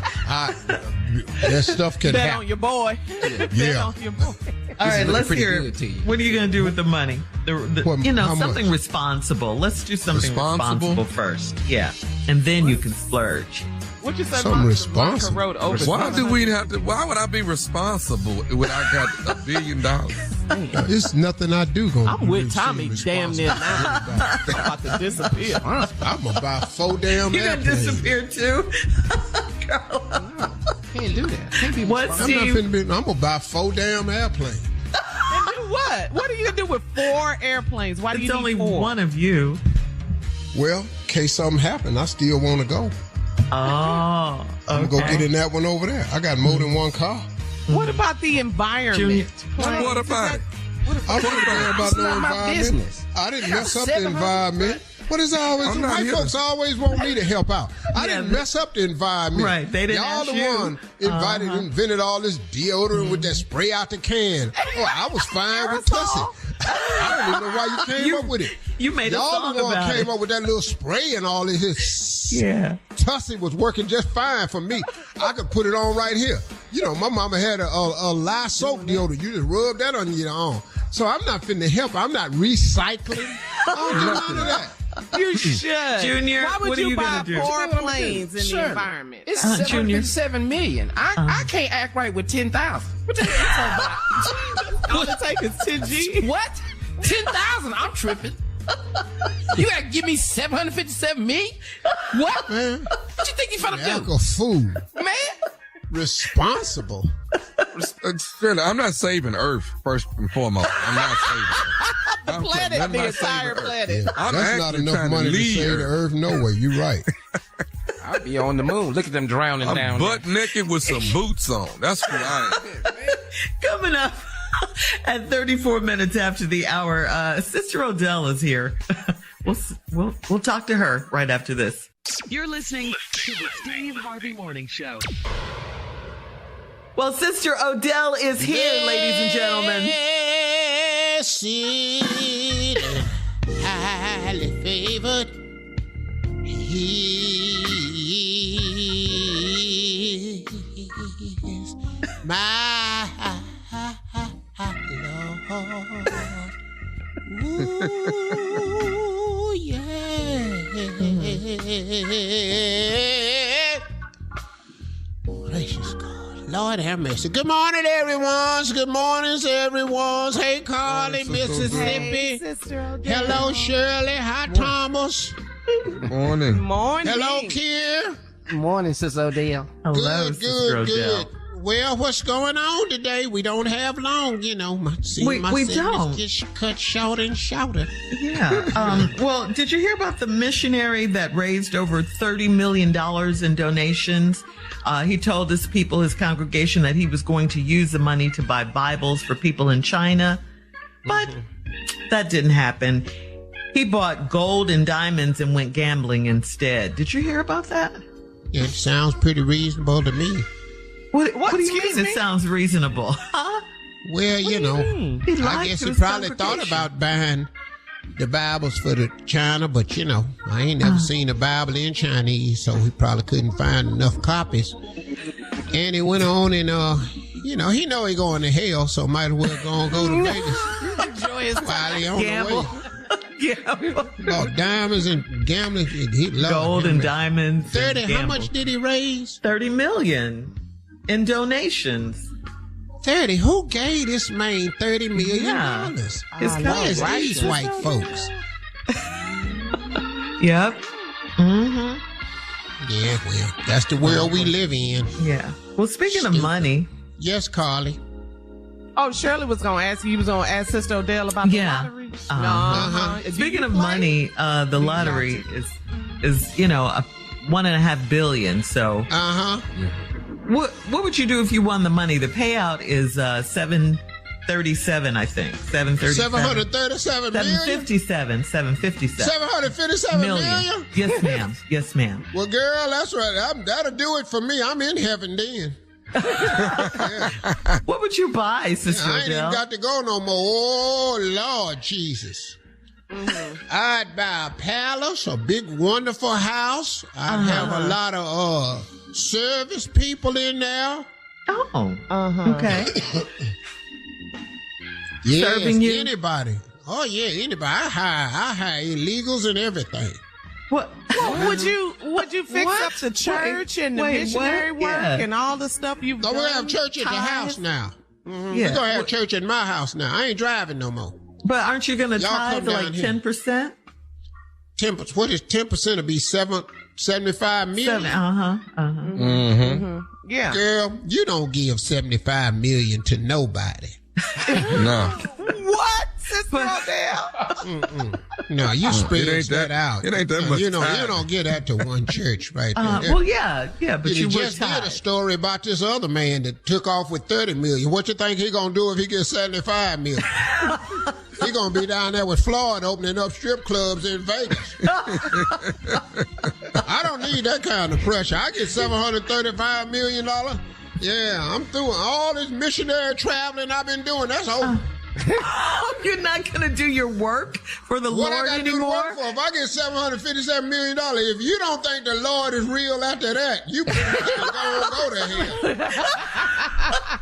that stuff can Bet happen. on your boy. Yeah. On your boy. All right, let's hear. What are you going to do with the money? Something much? Responsible. Let's do something responsible first. Yeah, and then you can splurge. What you say? Something responsible. Why would I be responsible when I got $1 billion? It's nothing I do gonna. I'm with Tommy. Damn near now. About to disappear. I'm gonna buy 4 damn You're gonna disappear too. Can't do that. Can't be what, Steve? I'm gonna buy 4 damn airplanes. And do what? What are you gonna do with 4 airplanes? Why do you need 4? It's only one of you. Well, in case something happened, I still want to go. Oh, okay. I'm gonna go get in that one over there. I got more than one car. What about the environment? What about it? I don't care about no environment. I didn't mess up the environment. What is always white folks always want me to help out? I didn't mess up the environment. Right, they didn't. Y'all ask the you. one invented all this deodorant with that spray out the can. Oh, I was fine with Tussie. I don't even know why you came up with it. You made a song the one about came it. up with that little spray and all this. Yeah. Tussie was working just fine for me. I could put it on right here. My mama had a lye soap deodorant. You just rub that on your arm. So I'm not finna help. I'm not recycling. I don't do none of that. You should. Junior, why would what are you you buy gonna do? poor What am I gonna planes do? in Shirley, the environment? It's Junior. $757 million. I can't act right with 10,000. What the hell you talking about? All it takes is 10 G. What? 10,000? I'm tripping. You gotta give me $757 million? What? Man, What you think you finna act do? a fool. Man? Responsible. Shirley, I'm not saving Earth, first and foremost. I'm not saving Earth. The planet, the entire planet. I'm That's not actually enough trying money to leave save the Earth. No way. You're right. I'll be on the moon. Look at them drowning I'm down butt naked with some boots on. That's what I am. Coming up at 34 minutes after the hour, Sister Odell is here. We'll talk to her right after this. You're listening to the Steve Harvey Morning Show. Well, Sister Odell is here, ladies and gentlemen. Highly favored. He is my Lord. Ooh, yeah. Gracious God. Lord have mercy. Good morning, everyone. Good morning, everyone. Hey, Carly, Mississippi. Hey, Sister Odell. Hello, Shirley. Hi, Thomas. Morning. Morning. Hello, Kier. Morning, Sis Odell. Hello, Good, Sister good, Odell. good. Well, what's going on today? We don't have long, you know. My We segments don't. get cut shorter and shorter. Yeah. Well, did you hear about the missionary that raised over $30 million in donations? He told his people, his congregation, that he was going to use the money to buy Bibles for people in China. But that didn't happen. He bought gold and diamonds and went gambling instead. Did you hear about that? It sounds pretty reasonable to me. What do you mean it sounds reasonable? Huh? Well, you know, He I lied guess to he his probably thought congregation. about buying the Bibles for the China, but you know, I ain't never seen a Bible in Chinese, so he probably couldn't find enough copies. And he went on and, you know he going to hell, so might as well go to Vegas. Enjoy his While he on the Gamble. way. Gamble. Bought diamonds and gambling. He loved Gold him. and diamonds. 30. and How gamble. much did he raise? 30 million in donations. 30. Who gave this man $30 million? Yeah. Where's Lord, these white folks? Yep. Mm-hmm. Yeah, well, that's the world we live in. Yeah. Well, speaking of money. Yes, Carly. Oh, Shirley was going to ask you. You was going to ask Sister Odell about the lottery? Speaking of money, the lottery is $1.5 billion. So, what would you do if you won the money? The payout is $737, I think. $737 million. $757 million? Yes, ma'am. Yes, ma'am. Well, girl, that's right. That'll do it for me. I'm in heaven then. What would you buy, Sister I ain't even Odell? got to go no more. Oh, Lord Jesus. I'd buy a palace, a big, wonderful house. I'd have a lot of service people in there. Oh, okay. Yes, Serving you? anybody. Oh, yeah, anybody. I hire illegals and everything. What? Would you fix up the church and the missionary work and all the stuff you've done? We're going to have church at the house now. Yeah. We're going to have church at my house now. I ain't driving no more. But aren't you going to Y'all tithe come down like here. 10%? 10%. What is 10%? It'll be $75 million. Yeah. Girl, you don't give $75 million to nobody. No. What, Sister Odell? No, you spread that out. It ain't that much You time. don't get that to one church right there. Well, yeah, but you would just did tithe. a story about this other man that took off with $30 million. What you think he gonna do if he gets $75 million? He gonna be down there with Floyd opening up strip clubs in Vegas. I don't need that kind of pressure. I get $735 million. Yeah, I'm through all this missionary traveling I've been doing. That's over. You're not going to do your work for the What Lord I got to do the anymore? work for? If I get $757 million, if you don't think the Lord is real after that, you better go to hell.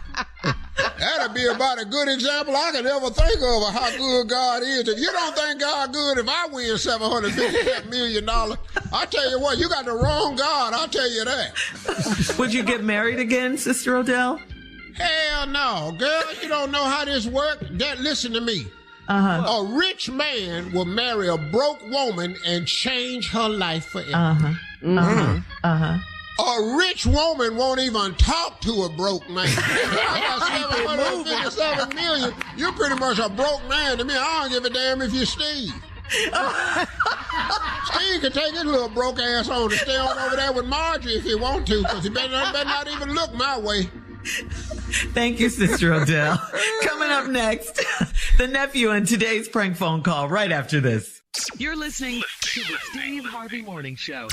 That'd be about a good example I could ever think of how good God is. If you don't think God good, if I win $757 million, I tell you what, you got the wrong God. I'll tell you that. Would you get married again, Sister Odell? Hell no, girl. You don't know how this works. Listen to me. A rich man will marry a broke woman and change her life forever. A rich woman won't even talk to a broke man. I got $757 million. You're pretty much a broke man to me. I don't give a damn if you're Steve. Steve can take his little broke ass on and stay on over there with Margie if he want to, because he better not even look my way. Thank you, Sister Odell. Coming up next, the nephew and today's prank phone call right after this. You're listening to the Steve Harvey Morning Show.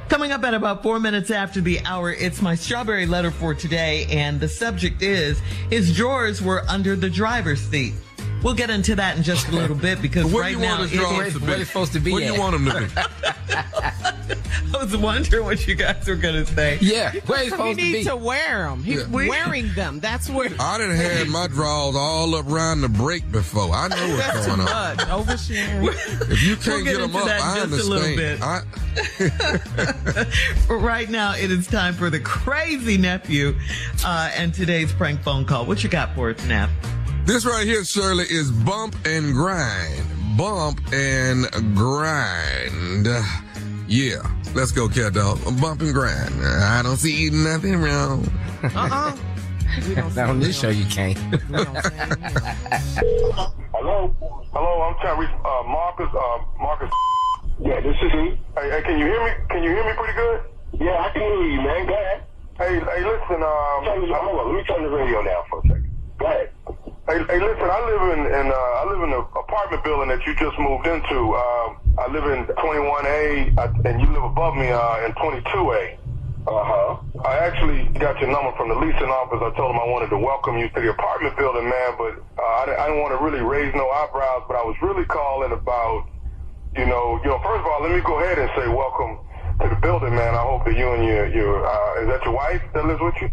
Coming up at about 4 minutes after the hour, it's my strawberry letter for today, and the subject is, his drawers were under the driver's seat. We'll get into that in just a little bit, because right now where it's supposed to be. Where you want him to be? I was wondering what you guys were going to say. Yeah, where he's supposed to be. He needs to wear them. He's wearing them. That's where. I done had my drawers all up around the brake before. I know what's going on. Oversharing. If you can't get them up, I understand. Right now, it is time for the crazy nephew and today's prank phone call. What you got for us, Nap? This right here, Shirley, is bump and grind. Bump and grind. Yeah. Let's go, cat dog. Bump and grind. I don't see nothing wrong. On this show, you can't. Hello? Hello, I'm trying to reach Marcus. Marcus. Yeah, this is he. Hey, can you hear me? Can you hear me pretty good? Yeah, I can hear you, man. Go ahead. Hey, listen, hold on. Let me turn the radio down for a second. Go ahead. Hey, listen, I live in the apartment building that you just moved into. I live in 21A, and you live above me in 22A. I actually got your number from the leasing office. I told them I wanted to welcome you to the apartment building, man, but I didn't want to really raise no eyebrows, but I was really calling about, you know, first of all, let me go ahead and say welcome to the building, man. I hope that you and your is that your wife that lives with you?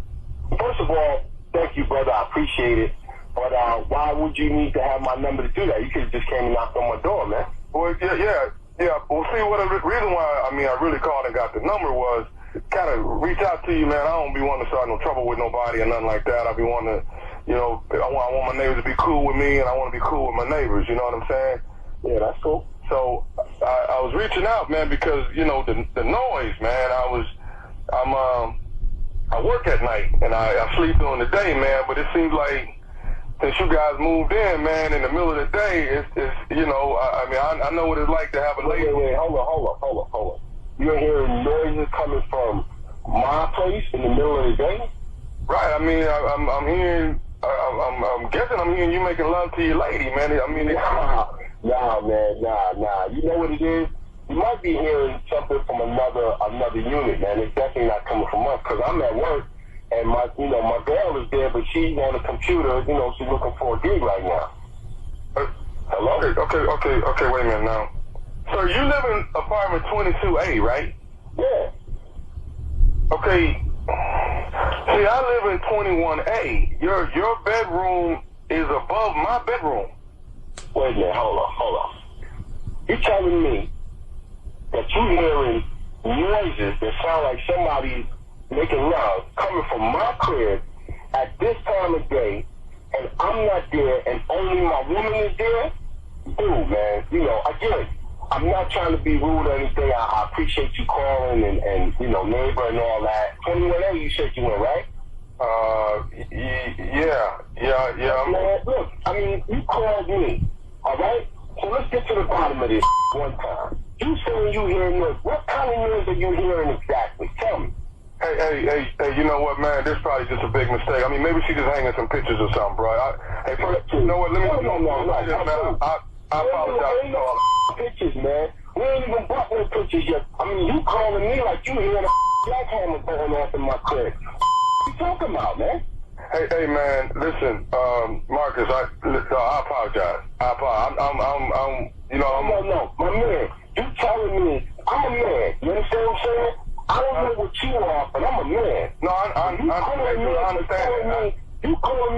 First of all, thank you, brother. I appreciate it. But why would you need to have my number to do that? You could have just came and knocked on my door, man. Well, yeah. Well, see, the reason why, I really called and got the number was kind of reach out to you, man. I don't be wanting to start no trouble with nobody or nothing like that. I be wanting to, I want my neighbors to be cool with me, and I want to be cool with my neighbors, you know what I'm saying? Yeah, that's cool. So I was reaching out, man, because, the noise, man, I work at night, and I sleep during the day, man, but it seems like since you guys moved in, man, in the middle of the day, I know what it's like to have a lady. Wait, hold on. You're hearing noises coming from my place in the middle of the day? Right, I'm guessing I'm hearing you making love to your lady, man. Nah, man. You know what it is? You might be hearing something from another unit, man. It's definitely not coming from us, because I'm at work. And my girl is there, but she's on the computer. She's looking for a gig right now. Hello? Okay. Wait a minute now. So you live in apartment 22A, right? Yeah. Okay. See, I live in 21A. Your bedroom is above my bedroom. Wait a minute. Hold on. You're telling me that you're hearing noises that sound like somebody's making love coming from my crib at this time of day, and I'm not there, and only my woman is there? Dude, man, again, I'm not trying to be rude or anything. I appreciate you calling and neighbor and all that. 21A, you said you went, right? Yeah. Man, look, you called me, all right? So let's get to the bottom of this one time. You saying you hearing noise. What kind of noise are you hearing exactly? Tell me. Hey, you know what, man? This is probably just a big mistake. Maybe she just hanging some pictures or something, bro. You know what? Let me. No. I apologize. Ain't no pictures, man. We ain't even bought no pictures yet. You calling me like you hearing a jackhammer going off in my crib. What you talking about, man? Hey, man. Listen, Marcus. I apologize. No, my man. You telling me I'm a man? You understand what I'm saying? I don't know what you are, but I'm a man. No, I understand. You calling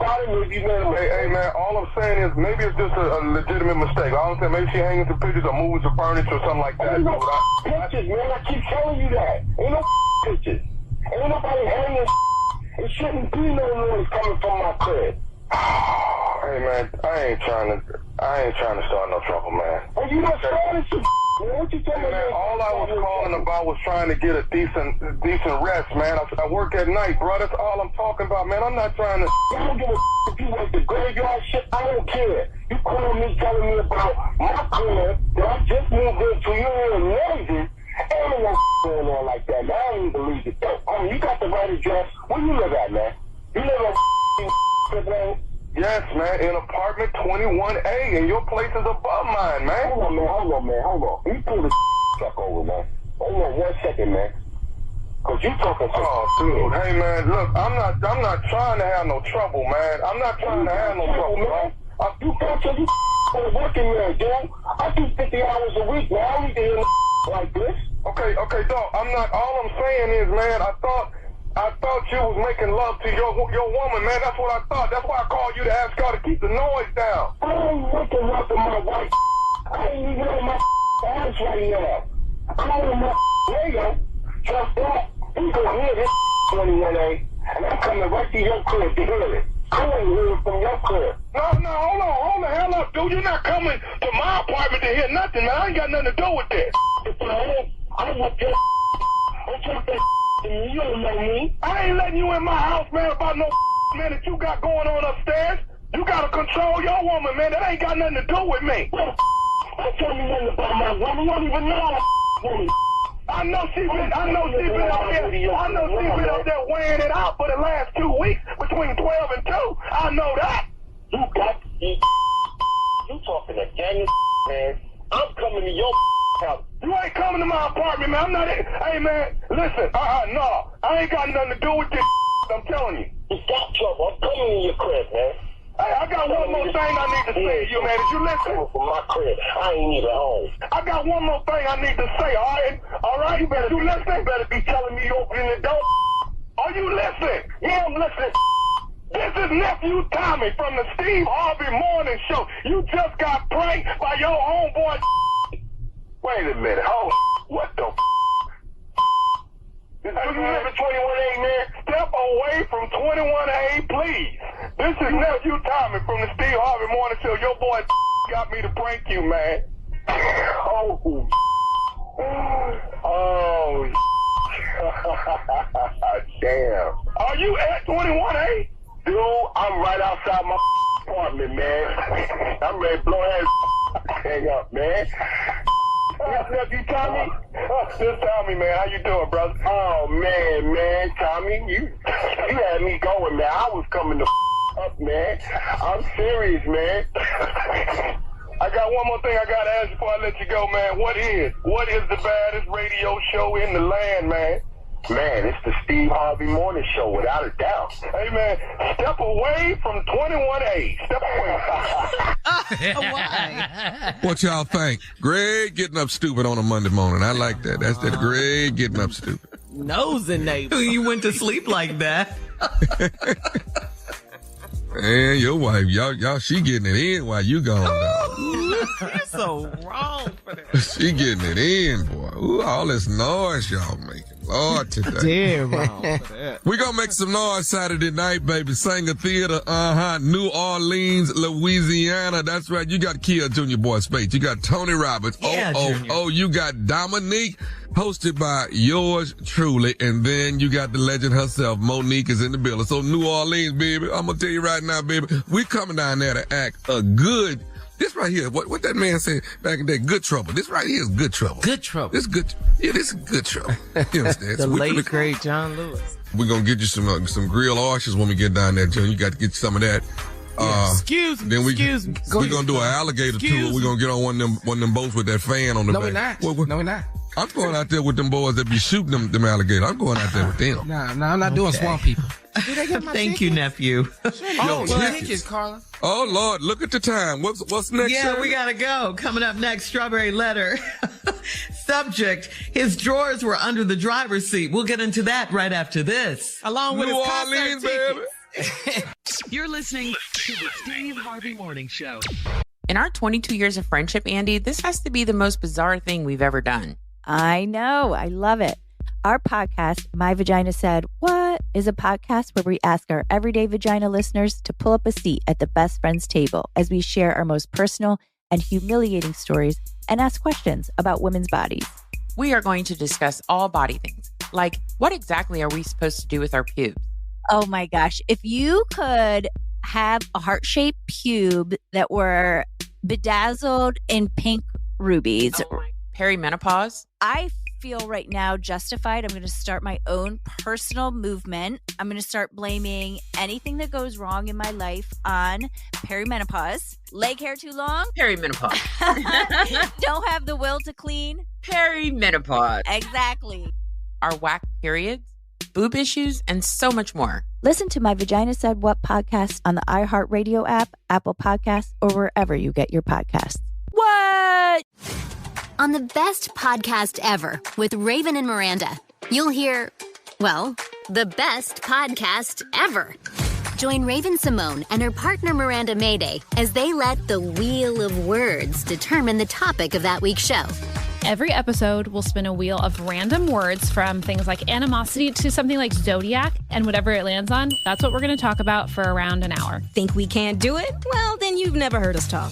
about it. Maybe you made a mistake. Hey, man, all I'm saying is maybe it's just a legitimate mistake. All I'm saying, maybe she hanging some pictures or moving some furniture or something like that. Ain't no pictures, man. I keep telling you that. Ain't no pictures. Ain't nobody hanging. It shouldn't be no noise coming from my crib. Hey, man, I ain't trying to start no trouble, man. Oh, you done started some man. What you talking about? All I was calling about was trying to get a decent rest, man. I work at night, bro. That's all I'm talking about, man. I'm not trying to... I don't give a if you work the graveyard shit. I don't care. You call me telling me about my crib that I just moved into. You're amazing. Ain't no going on like that, man. I don't even believe it, though. I mean, you got the right address. Where you live at, man? You live on Yes, man, in apartment 21A, and your place is above mine, man. Hold on. You pull the truck over, man. Hold on 1 second, man. Cause you talking to dude. Hey, man, look, I'm not trying to have no trouble, man. I'm not trying to have no trouble, man. You got you working there, dude. I do 50 hours a week, man. I don't need to hear like this. Okay, dog. All I'm saying is, man, I thought you was making love to your woman, man. That's what I thought. That's why I called you to ask her to keep the noise down. I ain't making love to my wife. I ain't even on my ass right now. I'm on my radio. Trust that. You gonna hear this 21A, and I'm coming right to your crib to hear it. I want to hear it from your crib. No, hold the hell up, dude. You're not coming to my apartment to hear nothing, man. I ain't got nothing to do with this. I want your don't talk that to me. You don't know me. I ain't letting you in my house, man, about no man that you got going on upstairs. You gotta control your woman, man. That ain't got nothing to do with me. Don't tell me nothing about my woman. You don't even know my woman. I know she been up there weighing it out for the last 2 weeks between 12 and 2. I know that. You got you talking to Daniel, man. I'm coming to your house. You ain't coming to my apartment, man. I'm not. Hey, man, listen. No, I ain't got nothing to do with this. I'm telling you. You got trouble. I'm coming to your crib, man. Hey, I got one more thing I need to say to you, man. Did you listen? From my crib. I ain't even home. I got one more thing I need to say, all right? All right? You better listen. You better be telling me you opening the door. Are you listening? Yeah, I'm listening. This is Nephew Tommy from the Steve Harvey Morning Show. You just got pranked by your homeboy. Wait a minute. What the This is you live in 21A, man. Step away from 21A, please. This is Nephew Tommy from the Steve Harvey Morning Show. Your boy got me to prank you, man. Damn. Are you at 21A? Dude, I'm right outside my apartment, man. I'm ready to blow that hang up, man. Yes, Nephew Tommy? This Tommy, man. How you doing, brother? Oh, man, Tommy, you had me going, man. I was coming to up, man. I'm serious, man. I got one more thing I got to ask before I let you go, man. What is the baddest radio show in the land, man? Man, it's the Steve Harvey Morning Show, without a doubt. Hey, man, step away from 21A. Step away. Why? What y'all think? Greg getting up stupid on a Monday morning. I like that. That's that Greg getting up stupid. Nosy neighbor. You went to sleep like that. Man, your wife, y'all, she getting it in while you gone down. You're so wrong for that. She getting it in, boy. Ooh, all this noise y'all making. Lord, today. Damn wrong for that. We gonna make some noise Saturday night, baby. Sanger Theater, New Orleans, Louisiana. That's right. You got Kia Junior Boy Spates. You got Tony Roberts. Yeah, you got Dominique, hosted by yours truly. And then you got the legend herself, Monique is in the building. So New Orleans, baby, I'm gonna tell you right now, baby, we coming down there to act a good. This right here, what that man said back in the day, good trouble. This right here is good trouble. Good trouble. This good. Yeah, this is good trouble. You understand? The late great John Lewis. We're gonna get you some grilled oysters when we get down there, John. You got to get you some of that. Excuse me. Then Excuse me. We're gonna do an alligator tour. We're gonna get on one of them boats with that fan on the back. No, we're not. I'm going out there with them boys that be shooting them alligators. I'm going out there with them. No, I'm not doing swamp people. Thank you, nephew. Tickets, Carla. Oh Lord, look at the time. What's next? Yeah, we gotta go. Coming up next, Strawberry Letter. Subject: his drawers were under the driver's seat. We'll get into that right after this. Along with New his Orleans, concert baby. You're listening to the Steve Harvey Morning Show. In our 22 years of friendship, Andy, this has to be the most bizarre thing we've ever done. I know. I love it. Our podcast, My Vagina Said What, is a podcast where we ask our everyday vagina listeners to pull up a seat at the best friends table as we share our most personal and humiliating stories and ask questions about women's bodies. We are going to discuss all body things, like what exactly are we supposed to do with our pubes? Oh my gosh. If you could have a heart-shaped pube that were bedazzled in pink rubies. Perimenopause? I feel right now justified. I'm going to start my own personal movement. I'm going to start blaming anything that goes wrong in my life on perimenopause. Leg hair too long? Perimenopause. Don't have the will to clean? Perimenopause. Exactly. Our whack periods, boob issues, and so much more. Listen to My Vagina Said What podcast on the iHeartRadio app, Apple Podcasts, or wherever you get your podcasts. What? On the best podcast ever with Raven and Miranda, you'll hear, well, the best podcast ever. Join Raven Simone and her partner Miranda Mayday as they let the Wheel of Words determine the topic of that week's show. Every episode will spin a wheel of random words from things like animosity to something like zodiac, and whatever it lands on, that's what we're going to talk about for around an hour. Think we can't do it? Well, then you've never heard us talk.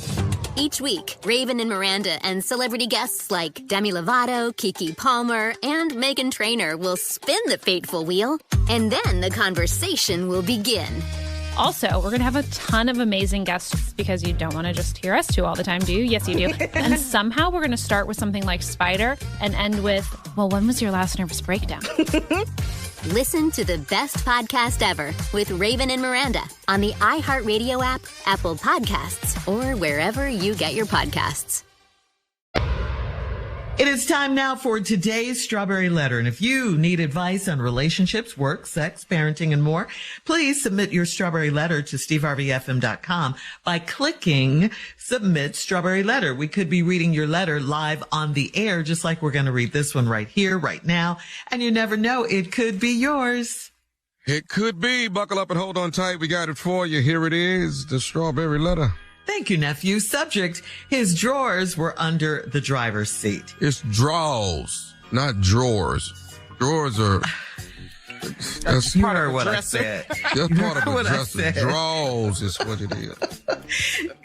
Each week, Raven and Miranda and celebrity guests like Demi Lovato, Keke Palmer, and Meghan Trainor will spin the fateful wheel, and then the conversation will begin. Also, we're going to have a ton of amazing guests because you don't want to just hear us two all the time, do you? Yes, you do. And somehow we're going to start with something like Spider and end with, well, when was your last nervous breakdown? Listen to the best podcast ever with Raven and Miranda on the iHeartRadio app, Apple Podcasts, or wherever you get your podcasts. It is time now for today's Strawberry Letter. And if you need advice on relationships, work, sex, parenting, and more, please submit your Strawberry Letter to steveharveyfm.com by clicking Submit Strawberry Letter. We could be reading your letter live on the air, just like we're going to read this one right here, right now. And you never know, it could be yours. It could be. Buckle up and hold on tight. We got it for you. Here it is, the Strawberry Letter. Thank you, nephew. Subject, his drawers were under the driver's seat. It's drawers, not drawers. Drawers are... That's part of what I said. That's part of the dresser. Drawers is what it is.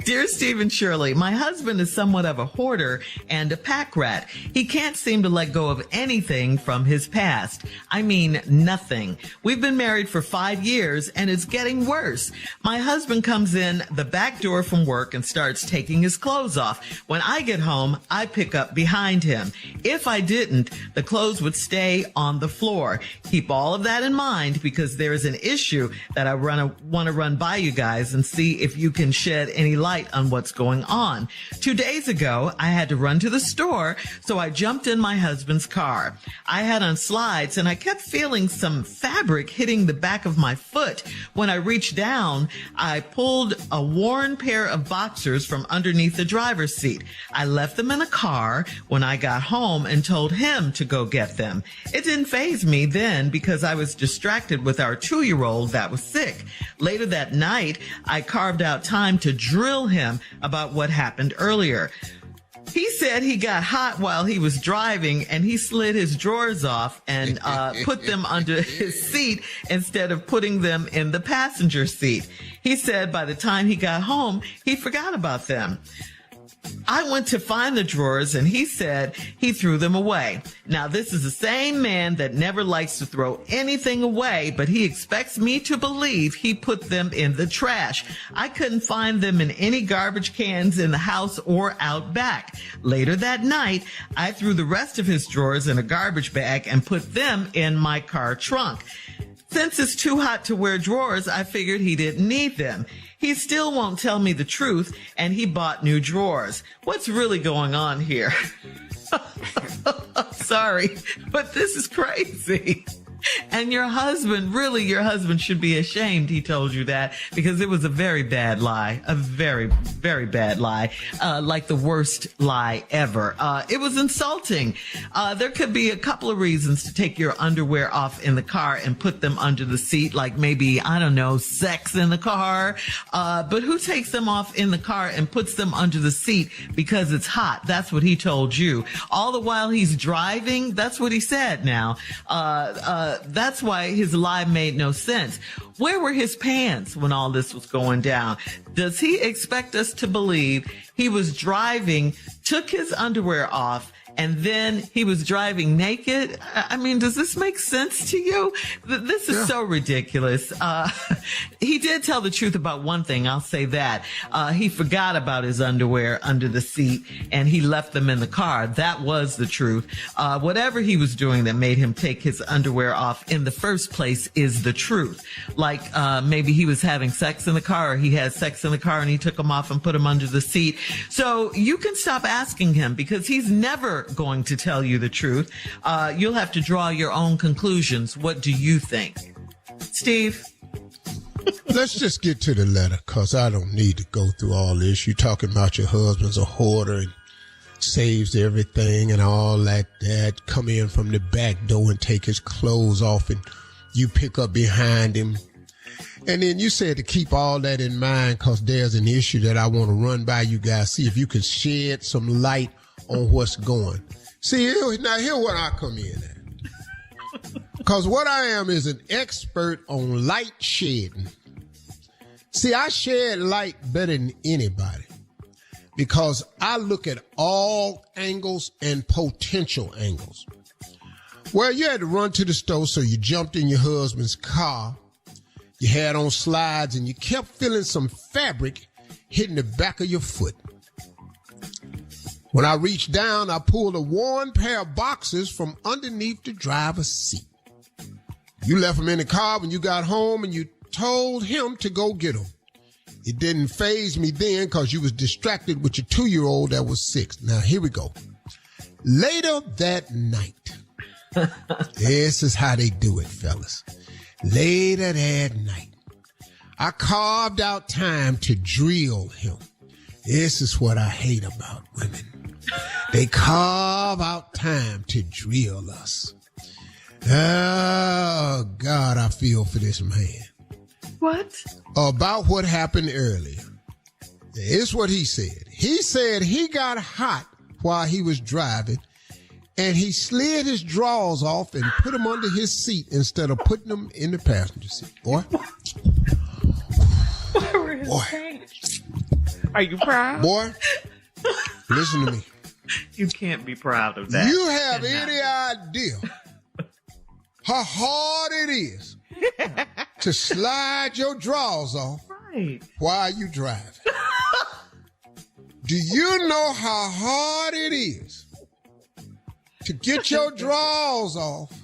Dear Steve and Shirley, my husband is somewhat of a hoarder and a pack rat. He can't seem to let go of anything from his past. I mean, nothing. We've been married for 5 years and it's getting worse. My husband comes in the back door from work and starts taking his clothes off. When I get home, I pick up behind him. If I didn't, the clothes would stay on the floor. Keep all of that in mind because there is an issue that I want to run by you guys and see if you can shed any light on what's going on. 2 days ago, I had to run to the store, so I jumped in my husband's car. I had on slides and I kept feeling some fabric hitting the back of my foot. When I reached down, I pulled a worn pair of boxers from underneath the driver's seat. I left them in the car when I got home and told him to go get them. It didn't faze me then because I was distracted with our 2-year-old that was sick. Later that night, I carved out time to drill him about what happened earlier. He said he got hot while he was driving and he slid his drawers off and put them under his seat instead of putting them in the passenger seat. He said by the time he got home, he forgot about them. I went to find the drawers and he said he threw them away. Now, this is the same man that never likes to throw anything away, but he expects me to believe he put them in the trash. I couldn't find them in any garbage cans in the house or out back. Later that night, I threw the rest of his drawers in a garbage bag and put them in my car trunk. Since it's too hot to wear drawers, I figured he didn't need them. He still won't tell me the truth, and he bought new drawers. What's really going on here? Sorry, but this is crazy. And your husband should be ashamed he told you that, because it was a very bad lie, a very, very bad lie, like the worst lie ever. It was insulting. There could be a couple of reasons to take your underwear off in the car and put them under the seat, like maybe, I don't know, sex in the car. But who takes them off in the car and puts them under the seat because it's hot? That's what he told you. All the while he's driving, that's what he said now. That's why his lie made no sense. Where were his pants when all this was going down? Does he expect us to believe he was driving, took his underwear off, and then he was driving naked? I mean, does this make sense to you? This is so ridiculous. He did tell the truth about one thing, I'll say that. He forgot about his underwear under the seat, and he left them in the car. That was the truth. Whatever he was doing that made him take his underwear off in the first place is the truth. Like maybe he was having sex in the car, or he had sex in the car and he took them off and put them under the seat. So you can stop asking him, because he's never going to tell you the truth. You'll have to draw your own conclusions. What do you think? Steve? Let's just get to the letter, because I don't need to go through all this. You talking about your husband's a hoarder and saves everything and all that. Come in from the back door and take his clothes off, and you pick up behind him. And then you said to keep all that in mind, because there's an issue that I want to run by you guys. See if you can shed some light on what's going. See, here what I come in at. Because what I am is an expert on light shedding. See, I shed light better than anybody, because I look at all angles and potential angles. Well, you had to run to the store, so you jumped in your husband's car. You had on slides, and you kept feeling some fabric hitting the back of your foot. When I reached down, I pulled a worn pair of boxers from underneath the driver's seat. You left them in the car when you got home, and you told him to go get them. It didn't faze me then, because you was distracted with your 2-year-old that was 6. Now, here we go. Later that night. This is how they do it, fellas. Later that night, I carved out time to drill him. This is what I hate about women. They carve out time to drill us. Oh, God, I feel for this man. What? About what happened earlier. It's what he said. He said he got hot while he was driving, and he slid his drawers off and put them under his seat instead of putting them in the passenger seat. Boy. Boy. Are you proud? Boy, listen to me. You can't be proud of that. You have any idea how hard it is to slide your drawers off while you driving? Do you know how hard it is to get your drawers off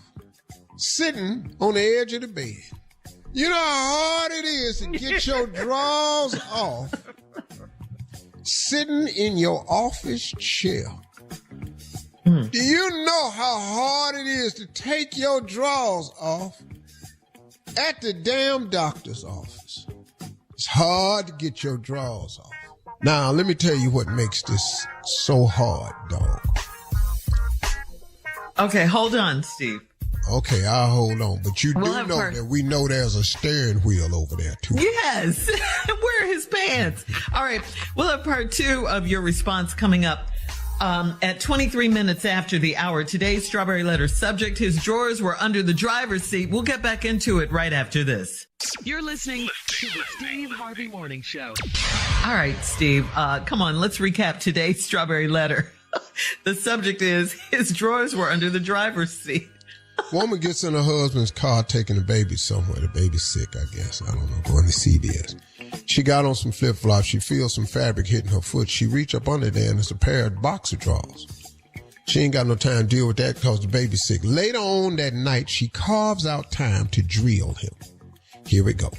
sitting on the edge of the bed? You know how hard it is to get your drawers off sitting in your office chair. Do you know how hard it is to take your drawers off at the damn doctor's office? It's hard to get your drawers off. Now, let me tell you what makes this so hard, dog. Okay, hold on, Steve. Okay, I'll hold on. But you do know that we know there's a steering wheel over there, too. Yes. Where are his pants? All right. We'll have part 2 of your response coming up at 23 minutes after the hour. Today's Strawberry Letter subject, his drawers were under the driver's seat. We'll get back into it right after this. You're listening to the Steve Harvey Morning Show. All right, Steve. Come on. Let's recap today's Strawberry Letter. The subject is his drawers were under the driver's seat. Woman gets in her husband's car taking the baby somewhere. The baby's sick, I guess. I don't know. Going to CVS. She got on some flip-flops. She feels some fabric hitting her foot. She reach up under there, and it's a pair of boxer drawers. She ain't got no time to deal with that because the baby's sick. Later on that night, she carves out time to drill him. Here we go.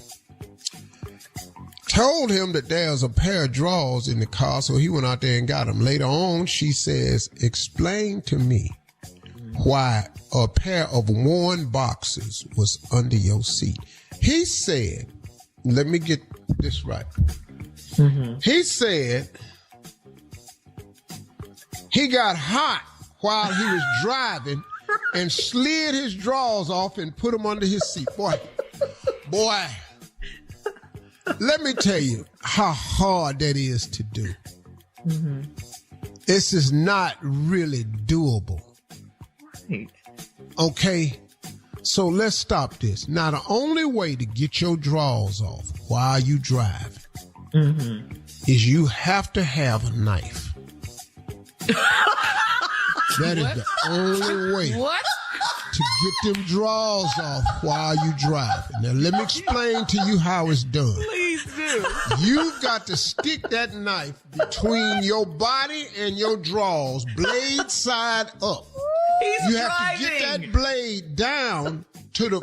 Told him that there's a pair of drawers in the car, so he went out there and got them. Later on, she says, explain to me why a pair of worn boxers was under your seat. He said, let me get this right. He said he got hot while he was driving and slid his drawers off and put them under his seat. Boy, let me tell you how hard that is to do. This is not really doable. Right. Okay? So let's stop this. Now, the only way to get your drawers off while you drive is you have to have a knife. That is the only way to get them drawers off while you drive. Now, let me explain to you how it's done. Please do. You've got to stick that knife between your body and your drawers, blade side up. You have to get that blade down to the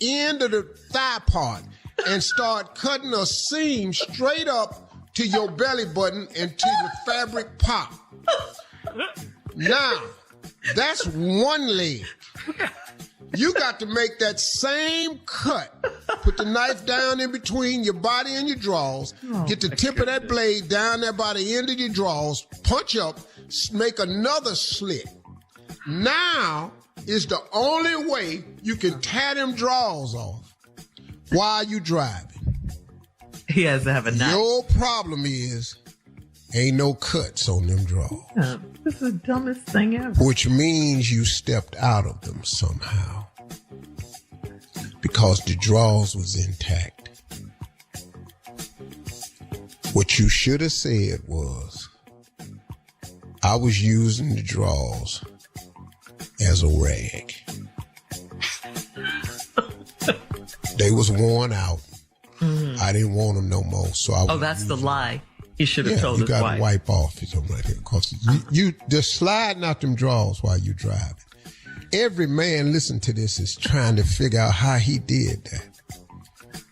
end of the thigh part and start cutting a seam straight up to your belly button until the fabric pop. Now, that's one leg. You got to make that same cut. Put the knife down in between your body and your drawers. Get the tip of that blade down there by the end of your drawers. Punch up. Make another slit. Now is the only way you can tear them drawers off while you driving. He has to have a knife. Your problem is ain't no cuts on them drawers. This is the dumbest thing ever. Which means you stepped out of them somehow. Because the drawers was intact. What you should have said was, I was using the drawers as a rag. They was worn out. I didn't want them no more. So that's the lie. He should have told his wife. You got to wipe off or something like that. Because you just sliding out them drawers while you driving. Every man listen to this is trying to figure out how he did that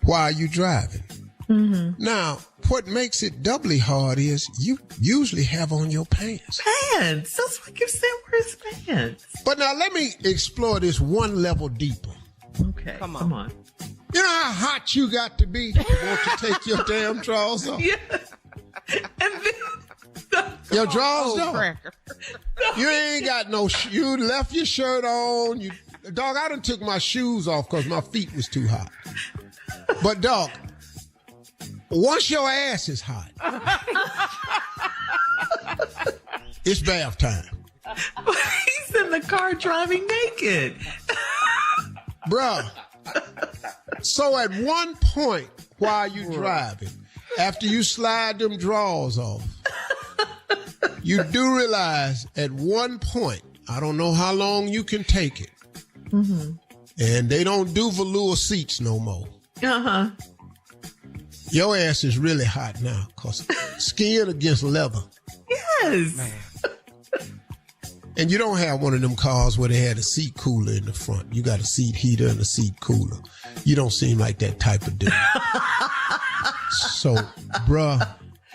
while you driving. Now, what makes it doubly hard is you usually have on your pants. Pants? That's why you said where's pants? But now let me explore this one level deeper. Okay, come on. You know how hot you got to be to want to take your damn drawers off? Yeah. And then your drawers off. You ain't got no you left your shirt on. Dog, I done took my shoes off because my feet was too hot. But dog, once your ass is hot, it's bath time. But he's in the car driving naked. Bruh. So at one point while you driving, after you slide them drawers off, you do realize at one point, I don't know how long you can take it, and they don't do velour seats no more. Your ass is really hot now, because skin against leather. Yes. Man. And you don't have one of them cars where they had a seat cooler in the front. You got a seat heater and a seat cooler. You don't seem like that type of dude. So, bruh.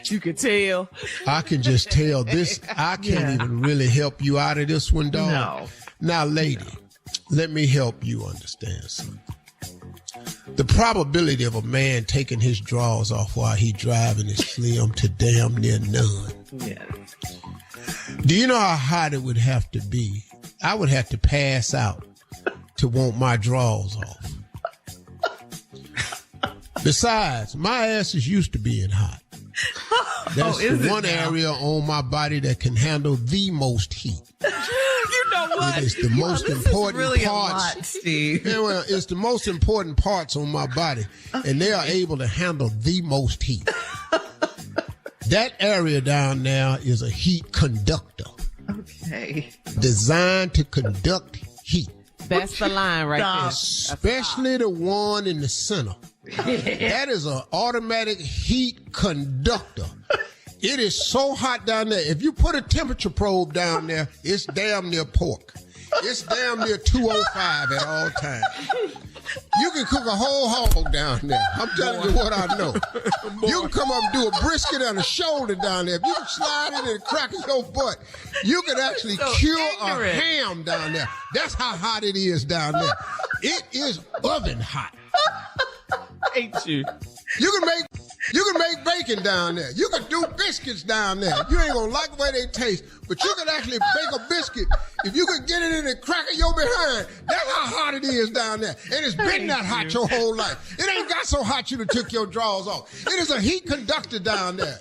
You can tell. I can just tell this. I can't even really help you out of this one, dog. No. Now, lady, let me help you understand something. The probability of a man taking his drawers off while he driving is slim to damn near none. Yes. Do you know how hot it would have to be? I would have to pass out to want my drawers off. Besides, my ass is used to being hot. That's the one area on my body that can handle the most heat. You know what? It is the most important really parts. A lot, Steve. Yeah, well, it's the most important parts on my body, and they are able to handle the most heat. That area down there is a heat conductor. Okay. Designed to conduct heat. That's the line right there. Especially the one in the center. That is an automatic heat conductor. It is so hot down there. If you put a temperature probe down there, it's damn near pork. It's damn near 205 at all times. You can cook a whole hog down there. I'm telling you what I know. You can come up and do a brisket and a shoulder down there. If you can slide it and crack your butt, you can actually cure a ham down there. That's how hot it is down there. It is oven hot. Ain't you? You can make bacon down there. You can do biscuits down there. You ain't gonna like the way they taste, but you can actually bake a biscuit. If you can get it in and crack it your behind, that's how hot it is down there. And it's been that hot your whole life. It ain't got so hot you done took your drawers off. It is a heat conductor down there.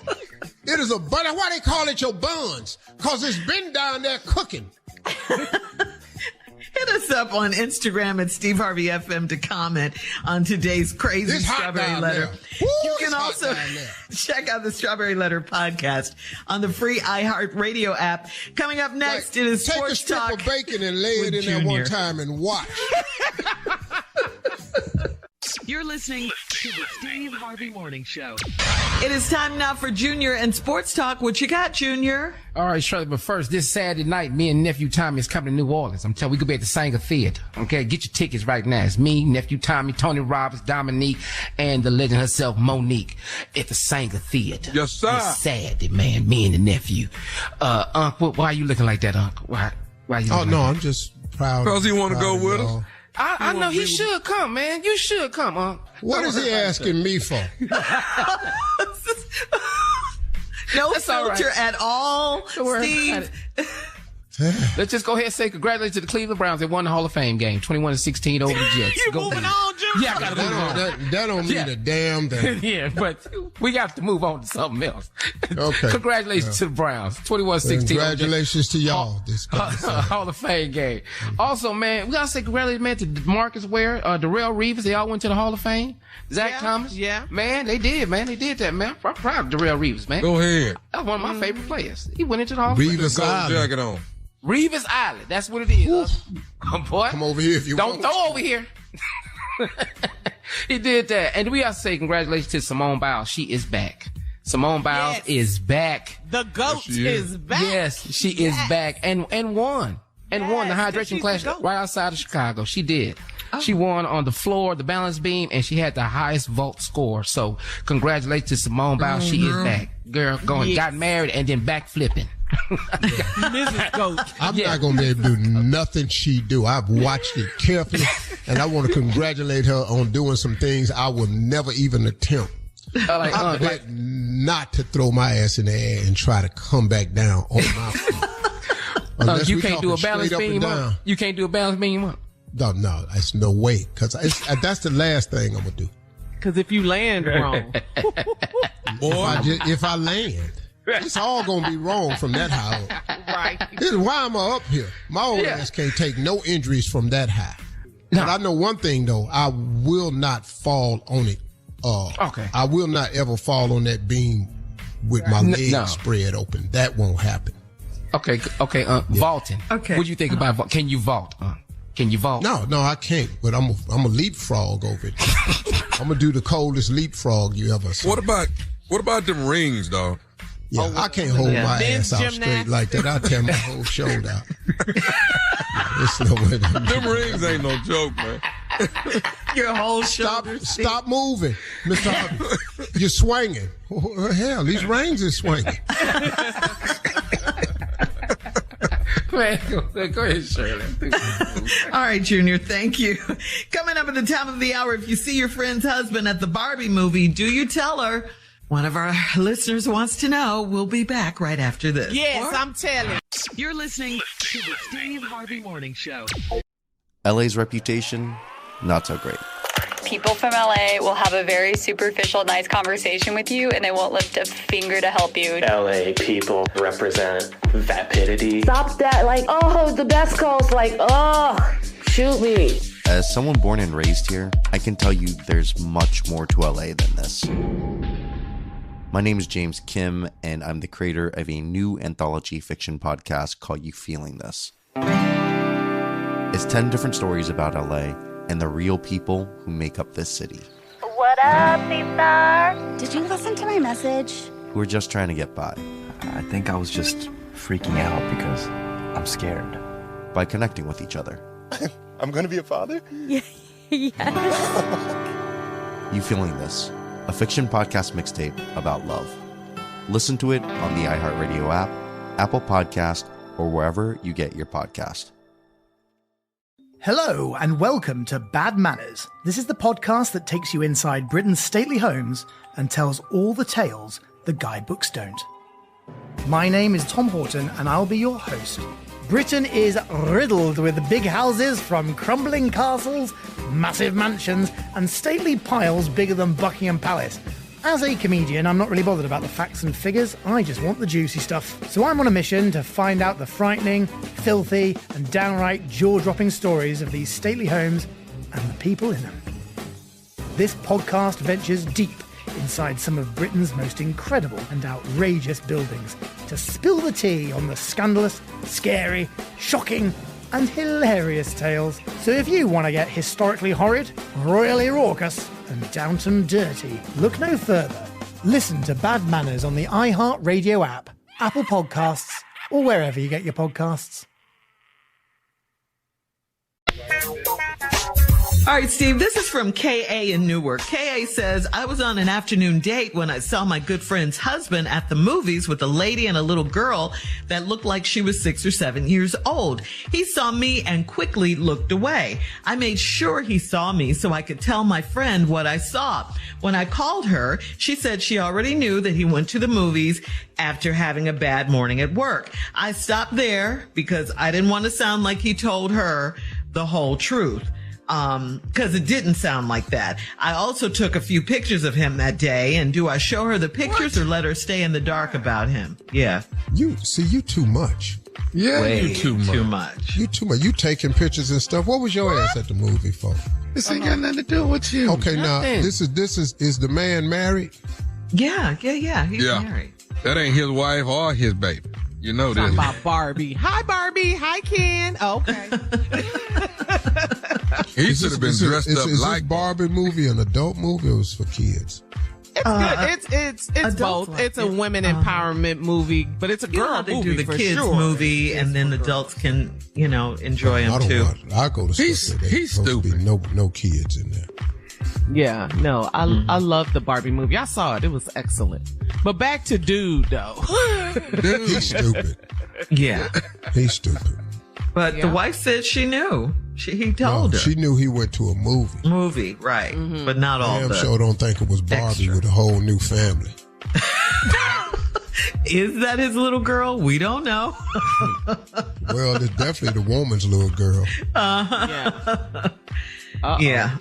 It is a butter. Why they call it your buns? Because it's been down there cooking. Hit us up on Instagram at Steve Harvey FM to comment on today's crazy Strawberry Letter. You can also check out the Strawberry Letter podcast on the free iHeartRadio app. Coming up next, it is Sports Take a strip Talk of bacon and lay it in there one time and watch. You're listening to the Steve Harvey Morning Show. It is time now for Junior and Sports Talk. What you got, Junior? All right, Shirley, but first, this Saturday night, me and Nephew Tommy is coming to New Orleans. I'm telling you, we could be at the Sanger Theater. Okay, get your tickets right now. It's me, Nephew Tommy, Tony Roberts, Dominique, and the legend herself, Monique, at the Sanger Theater. Yes, sir. It's Saturday, man, me and the nephew. Unc, why are you looking like that, Unc? Why are you looking I'm just proud. Because he want to go with us. I know he should come, man. You should come, Unc. What is he asking me for? No That's all filter right. at all, Don't worry about Steve. Let's just go ahead and say congratulations to the Cleveland Browns. They won the Hall of Fame game, 21-16 over the Jets. You moving on, Junior? Yeah, I gotta move on. That don't mean a damn thing. Yeah, but we got to move on to something else. Okay. Congratulations to the Browns, 21-16. Congratulations to y'all. This Hall of Fame game. Also, man, we gotta say congratulations, man, to Marcus Ware, Darrell Reeves. They all went to the Hall of Fame. Zach Thomas. Yeah. Man, they did, man. They did that, man. I'm proud of Darrell Reeves, man. Go ahead. That was one of my favorite players. He went into the Hall of Fame. Reeves Island. Jacket on. Reeves Island. That's what it is. Boy. Come over here if you Don't want. throw over here. He did that. And we gotta say congratulations to Simone Biles. She is back. Simone Biles is back. The GOAT is back. Yes, she is back and won. And won the hydration class right outside of Chicago. She did. She won on the floor, the balance beam, and she had the highest vault score. So congratulations to Simone Biles. She is back. Girl got married and then back flipping. Mrs. GOAT. I'm not going to be able to do nothing she do. I've watched it carefully, and I want to congratulate her on doing some things I will never even attempt. I bet not to throw my ass in the air and try to come back down on my feet. You can't do a balance beam up? You can't do a balance beam up? No, that's no way, because that's the last thing I'm going to do. Because if you land wrong. If I land. It's all going to be wrong from that high up. Right. This is why am I up here? My old ass can't take no injuries from that high. No. But I know one thing, though. I will not fall on it. Okay. I will not ever fall on that beam with my legs spread open. That won't happen. Okay. Vaulting. Okay. What do you think about can you vault? Can you vault? No, I can't. But I'm a leapfrog over it. I'm going to do the coldest leapfrog you ever saw. What about them rings, dog? Yeah, I can't hold my ass out straight like that. I'll tear my whole shoulder out. There's no way. Them rings ain't no joke, man. Your whole shoulder. Stop moving, Mr. Harvey. You're swinging. Oh, hell, these rings are swinging. Man, go ahead, Shirley. All right, Junior, thank you. Coming up at the top of the hour, if you see your friend's husband at the Barbie movie, do you tell her? One of our listeners wants to know. We'll be back right after this. Yes, I'm telling. You're listening to the Steve Harvey Morning Show. LA's reputation, not so great. People from LA will have a very superficial, nice conversation with you, and they won't lift a finger to help you. LA people represent vapidity. Stop that, the best Coast, shoot me. As someone born and raised here, I can tell you there's much more to LA than this. My name is James Kim, and I'm the creator of a new anthology fiction podcast called You Feeling This. It's 10 different stories about LA and the real people who make up this city. What up, P-Star? Did you listen to my message? Who are just trying to get by. I think I was just freaking out because I'm scared. By connecting with each other. I'm going to be a father? Yes. You Feeling This, a fiction podcast mixtape about love. Listen to it on the iHeartRadio app, Apple Podcast, or wherever you get your podcast. Hello and welcome to Bad Manners. This is the podcast that takes you inside Britain's stately homes and tells all the tales the guidebooks don't. My name is Tom Horton and I'll be your host. Britain is riddled with big houses from crumbling castles, massive mansions, and stately piles bigger than Buckingham Palace. As a comedian, I'm not really bothered about the facts and figures, I just want the juicy stuff. So I'm on a mission to find out the frightening, filthy, and downright jaw-dropping stories of these stately homes and the people in them. This podcast ventures deep inside some of Britain's most incredible and outrageous buildings to spill the tea on the scandalous, scary, shocking, and hilarious tales. So if you want to get historically horrid, royally raucous, and downton dirty, look no further. Listen to Bad Manners on the iHeartRadio app, Apple Podcasts, or wherever you get your podcasts. All right, Steve, this is from K.A. in Newark. K.A. says, I was on an afternoon date when I saw my good friend's husband at the movies with a lady and a little girl that looked like she was 6 or 7 years old. He saw me and quickly looked away. I made sure he saw me so I could tell my friend what I saw. When I called her, she said she already knew that he went to the movies after having a bad morning at work. I stopped there because I didn't want to sound like he told her the whole truth. Because it didn't sound like that. I also took a few pictures of him that day. And do I show her the pictures or let her stay in the dark about him? Yeah. You too much. Yeah, Way you too much. You too much. You taking pictures and stuff. What was your ass at the movie for? This ain't got nothing to do with you. Okay, now this is the man married? Yeah. He's married. That ain't his wife or his baby. You know Talking this. about Barbie. Hi, Barbie. Hi, Ken. Okay. He should have been dressed up is like this Barbie movie an adult movie or was for kids? It's good. It's both. like it's a women empowerment movie, but it's a girl they movie do the for kids sure. movie, and then adults can, enjoy I them don't too. watch it. I go to stuff where he's supposed to be no kids in there. Yeah, no, I love the Barbie movie. I saw it. It was excellent. But back to Dude, though. He's stupid. Yeah. He's stupid. But the wife said she knew. He told her. She knew he went to a movie. Movie, right. Mm-hmm. But not all Damn sure don't think it was Barbie with a whole new family. Is that his little girl? We don't know. Well, it's definitely the woman's little girl. Yeah.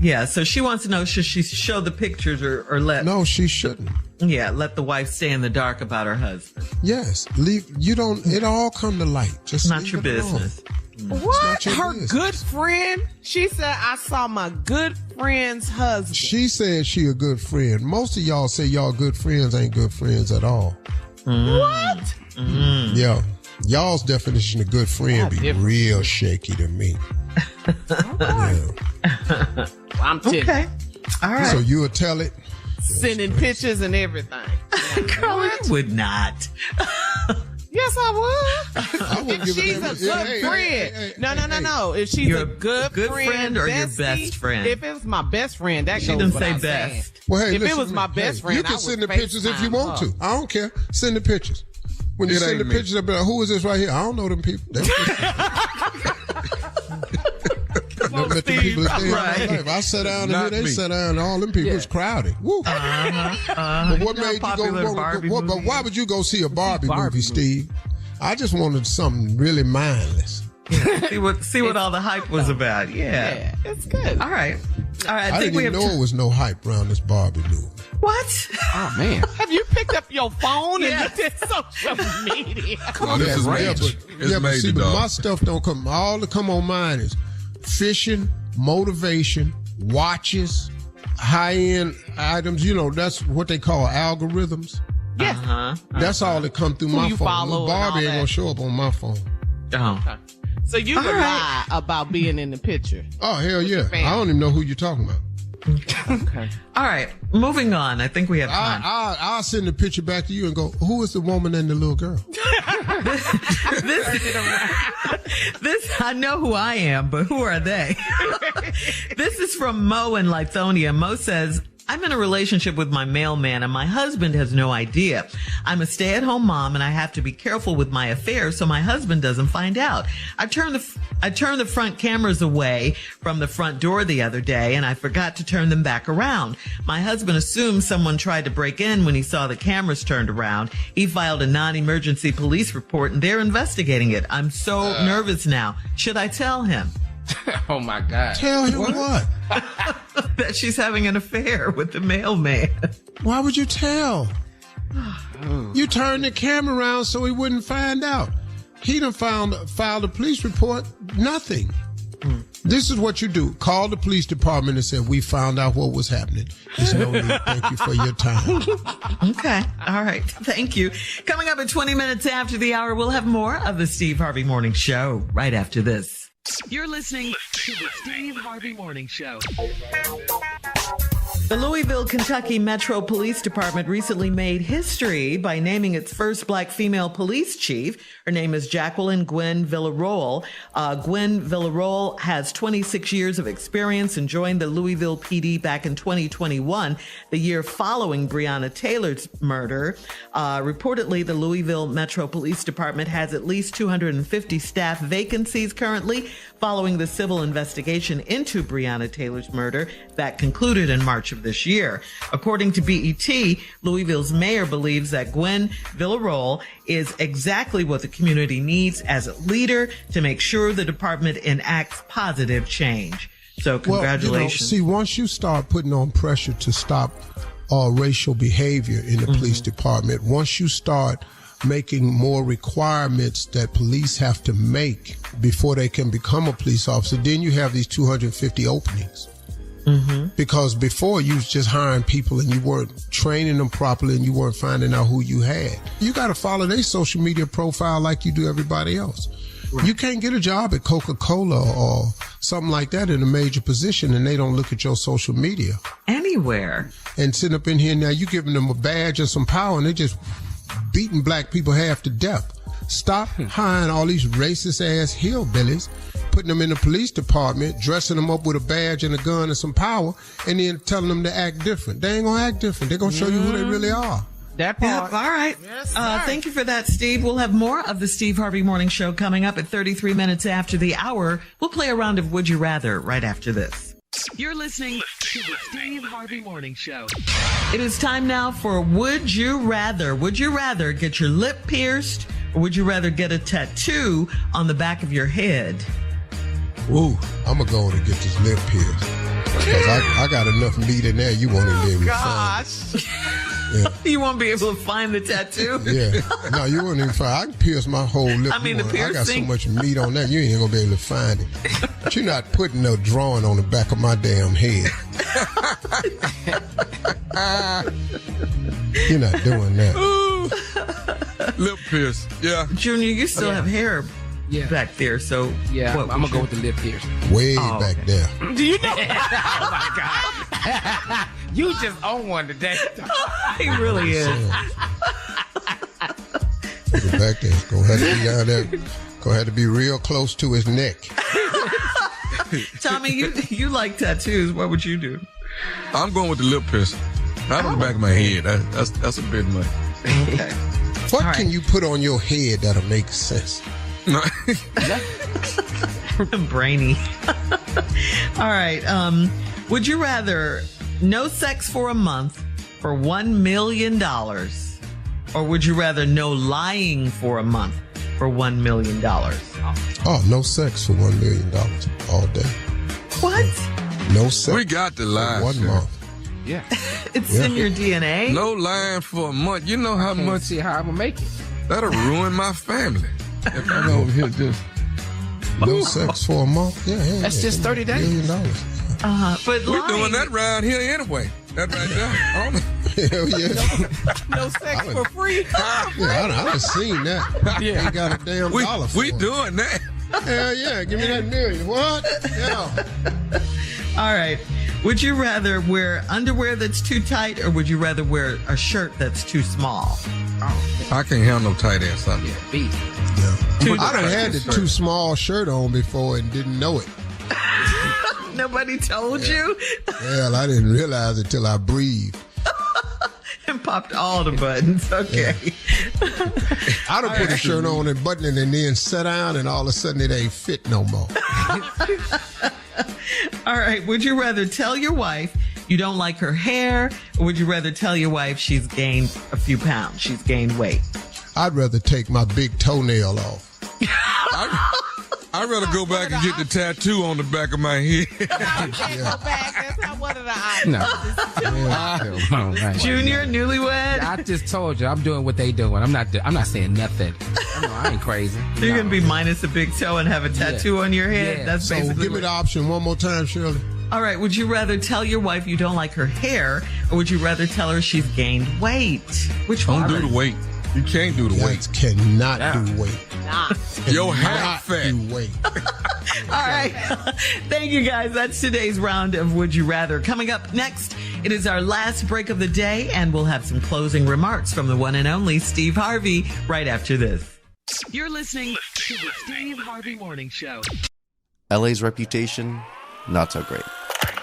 Yeah. So she wants to know, should she show the pictures or let... No, she shouldn't. Yeah, let the wife stay in the dark about her husband. Yes. It all come to light. Just not your business. What? Her good friend? She said, I saw my good friend's husband. She said she a good friend. Most of y'all say y'all good friends ain't good friends at all. What? Mm-hmm. Yeah. Y'all's definition of good friend be real shaky to me. Well, I'm telling Okay. All right. So you'll tell it? Sending pictures and everything. Girl, I would not. Yes, I would. I would If give she's it a good friend. No. If she's You're a good friend or your bestie, best friend? If it was my best friend, that She goes didn't without say saying. best. Well, hey, If listen it was to me. my best friend, you can I send would the pictures if you FaceTime want her. to. I don't care. Send the pictures. When you It send ain't the me. pictures, I'll be like, who is this right here? I don't know them people. Never met the people that day in my life. I sat down and Not here they me. sat down and all them people was crowded. Woo. But what made you go? But why would you go see a Barbie movie, Steve? I just wanted something really mindless. See what all the hype was about. Yeah. It's good. All right. I I think didn't we even have know it was no hype around this Barbie movie. What? Oh, man. Have you picked up your phone and you did social media? Oh, this is Yeah, major. but It's major, but dog. my stuff don't come. All that come on mine is fishing, motivation, watches, high-end items. That's what they call algorithms. Yes. That's all that come through my you phone. follow and all Barbie ain't that. gonna show up on my phone. Oh. So you would lie about being in the picture. Oh, hell yeah. fan. I don't even know who you're talking about. Okay. All right. Moving on. I think we have time. I'll send the picture back to you and go, who is the woman and the little girl? This, I know who I am, but who are they? This is from Mo in Lithonia. Mo says, I'm in a relationship with my mailman and my husband has no idea. I'm a stay-at-home mom and I have to be careful with my affairs so my husband doesn't find out. I turned the front cameras away from the front door the other day and I forgot to turn them back around. My husband assumed someone tried to break in when he saw the cameras turned around. He filed a non-emergency police report and they're investigating it. I'm so nervous now. Should I tell him? Oh my God. Tell him what? That she's having an affair with the mailman. Why would you tell? You turned the camera around so he wouldn't find out. He done filed a police report. Nothing. This is what you do. Call the police department and say, we found out what was happening. There's no need. Thank you for your time. Okay. All right. Thank you. Coming up at 20 minutes after the hour, we'll have more of the Steve Harvey Morning Show right after this. You're listening to the Steve Harvey Morning Show. The Louisville, Kentucky Metro Police Department recently made history by naming its first black female police chief. Her name is Jacqueline Gwen Villarroel. Gwen Villarroel has 26 years of experience and joined the Louisville PD back in 2021, the year following Breonna Taylor's murder. Reportedly, the Louisville Metro Police Department has at least 250 staff vacancies currently following the civil investigation into Breonna Taylor's murder that concluded in March of this year. According to BET, Louisville's mayor believes that Gwen Villarroel is exactly what the community needs as a leader to make sure the department enacts positive change. So congratulations. Well, see, once you start putting on pressure to stop racial behavior in the police department, once you start making more requirements that police have to make before they can become a police officer, then you have these 250 openings. Because before you was just hiring people and you weren't training them properly and you weren't finding out who you had. You got to follow their social media profile like you do everybody else. Right. You can't get a job at Coca-Cola or something like that in a major position and they don't look at your social media. Anywhere. And sitting up in here now, you giving them a badge and some power and they just beating black people half to death. Stop hiring all these racist ass hillbillies, putting them in the police department, dressing them up with a badge and a gun and some power, and then telling them to act different. They ain't gonna act different. They're gonna show you who they really are. That part. Yep, all right. Yes, thank you for that, Steve. We'll have more of the Steve Harvey Morning Show coming up at 33 minutes after the hour. We'll play a round of Would You Rather right after this. You're listening to the Steve Harvey Morning Show. It is time now for Would You Rather. Would you rather get your lip pierced or would you rather get a tattoo on the back of your head? Ooh, I'm going to go and get this lip pierced. Because I got enough meat in there, you won't even be able to find it. Yeah. You won't be able to find the tattoo? Yeah. No, you won't even find it. I can pierce my whole lip. I mean, the piercing. I got so much meat on that, you ain't going to be able to find it. But you're not putting no drawing on the back of my damn head. You're not doing that. Lip pierce. Yeah. Junior, you still have hair back there, so yeah, I'm gonna go with the lip pierce. Way back there. Do you know? Oh my God! You just own one today. He really is. Put it back there. It's gonna have to be down there. Gonna have to be real close to his neck. Tommy, you like tattoos? What would you do? I'm going with the lip pierce. Not on the back of my head. That's a bit much. Okay. What can you put on your head that'll make sense? Brainy. All right. Would you rather no sex for a month for $1 million, or would you rather no lying for a month for $1 million? Oh, no sex for $1 million all day. What? No sex. We got to lie. 1 month. Yeah. It's in your DNA. No lying for a month. You know how much. See how I'm gonna make it. That'll ruin my family. If I'm over here just no sex for a month. Yeah, that's just 30 days. $1 million. But we're doing that round here anyway. That right there. Hell yeah. No sex for free. Yeah, I done seen that. Yeah. Ain't got a damn dollar for we it. doing that. Hell yeah. Give me that $1 million. What? Yeah. All right. Would you rather wear underwear that's too tight, or would you rather wear a shirt that's too small? I can't have no tight ass something. I done had the too small shirt on before and didn't know it. Nobody told you? Well, I didn't realize it till I breathed. And popped all the buttons. Okay. Yeah. I done put a shirt on and button it and then sat down and all of a sudden it ain't fit no more. All right. Would you rather tell your wife you don't like her hair, or would you rather tell your wife she's gained a few pounds, she's gained weight? I'd rather take my big toenail off. I'd rather go back and get the tattoo on the back of my head. That's not one of the options. Junior, newlywed. I just told you, I'm doing what they doing. I'm not saying nothing. I ain't crazy. So you're going to be minus a big toe and have a tattoo on your head? Yeah. That's basically. So give me the option one more time, Shirley. All right. Would you rather tell your wife you don't like her hair, or would you rather tell her she's gained weight? Which one? Don't do the weight. You can't do the weight. Cannot do weight. Your hair fat. Do weight. All right. Thank you, guys. That's today's round of Would You Rather. Coming up next, it is our last break of the day, and we'll have some closing remarks from the one and only Steve Harvey right after this. You're listening to the Steve Harvey Morning Show. LA's reputation, not so great.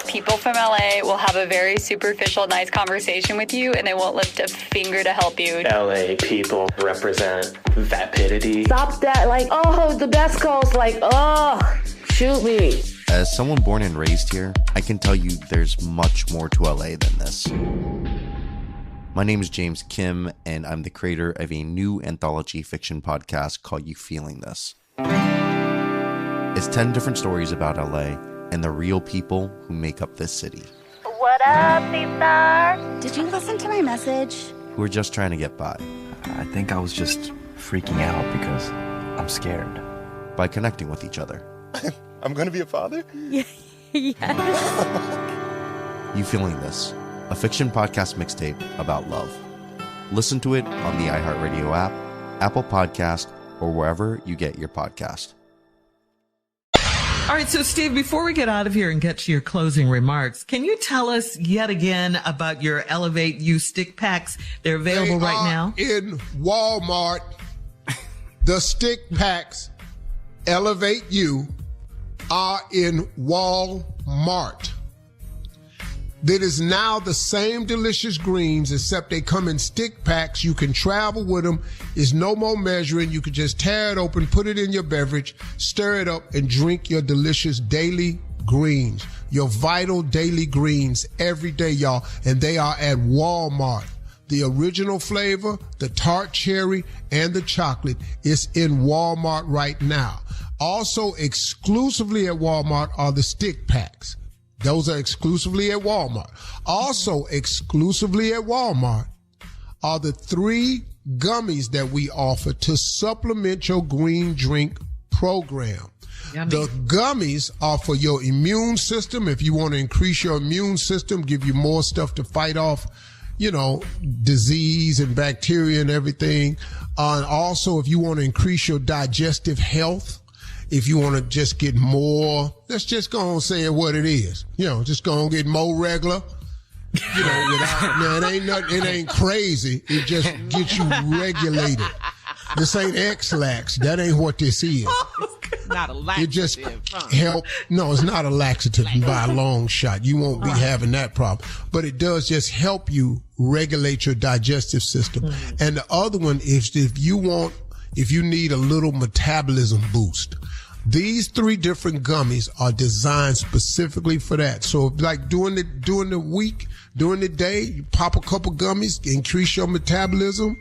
People from LA will have a very superficial, nice conversation with you, and they won't lift a finger to help you. LA people represent vapidity. Stop that. Like, oh, the best calls. Like, oh, shoot me. As someone born and raised here, I can tell you there's much more to LA than this. My name is James Kim, and I'm the creator of a new anthology fiction podcast called You Feeling This. It's 10 different stories about LA and the real people who make up this city. What up, C-Star? Did you listen to my message? Who are just trying to get by. I think I was just freaking out because I'm scared. By connecting with each other. I'm going to be a father? Yes. You Feeling This, a fiction podcast mixtape about love. Listen to it on the iHeartRadio app, Apple Podcast, or wherever you get your podcast. All right, so Steve, before we get out of here and get to your closing remarks, can you tell us yet again about your Elevate You stick packs? They're available right now. In Walmart, the stick packs Elevate You are in Walmart. That is now the same delicious greens, except they come in stick packs. You can travel with them. There's no more measuring. You can just tear it open, put it in your beverage, stir it up, and drink your delicious daily greens. Your vital daily greens every day, y'all. And they are at Walmart. The original flavor, the tart cherry, and the chocolate is in Walmart right now. Also, exclusively at Walmart are the stick packs. Those are exclusively at Walmart. Also, exclusively at Walmart are the 3 gummies that we offer to supplement your green drink program. Yummy. The gummies are for your immune system. If you want to increase your immune system, give you more stuff to fight off, disease and bacteria and everything. And also, if you want to increase your digestive health, if you want to just get more, let's just go and say it what it is. Just go and get more regular. It ain't crazy. It just gets you regulated. This ain't X-Lax. That ain't what this is. Not a laxative. It just help. No, it's not a laxative by a long shot. You won't be having that problem. But it does just help you regulate your digestive system. Mm-hmm. And the other one is if you need a little metabolism boost. These 3 different gummies are designed specifically for that. So like during the week, during the day, you pop a couple gummies, increase your metabolism,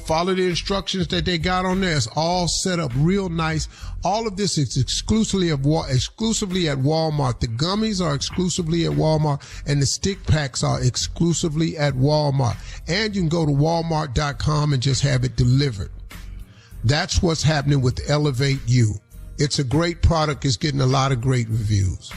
follow the instructions that they got on there. It's all set up real nice. All of this is exclusively at Walmart. The gummies are exclusively at Walmart, and the stick packs are exclusively at Walmart. And you can go to walmart.com and just have it delivered. That's what's happening with Elevate You. It's a great product. It's getting a lot of great reviews.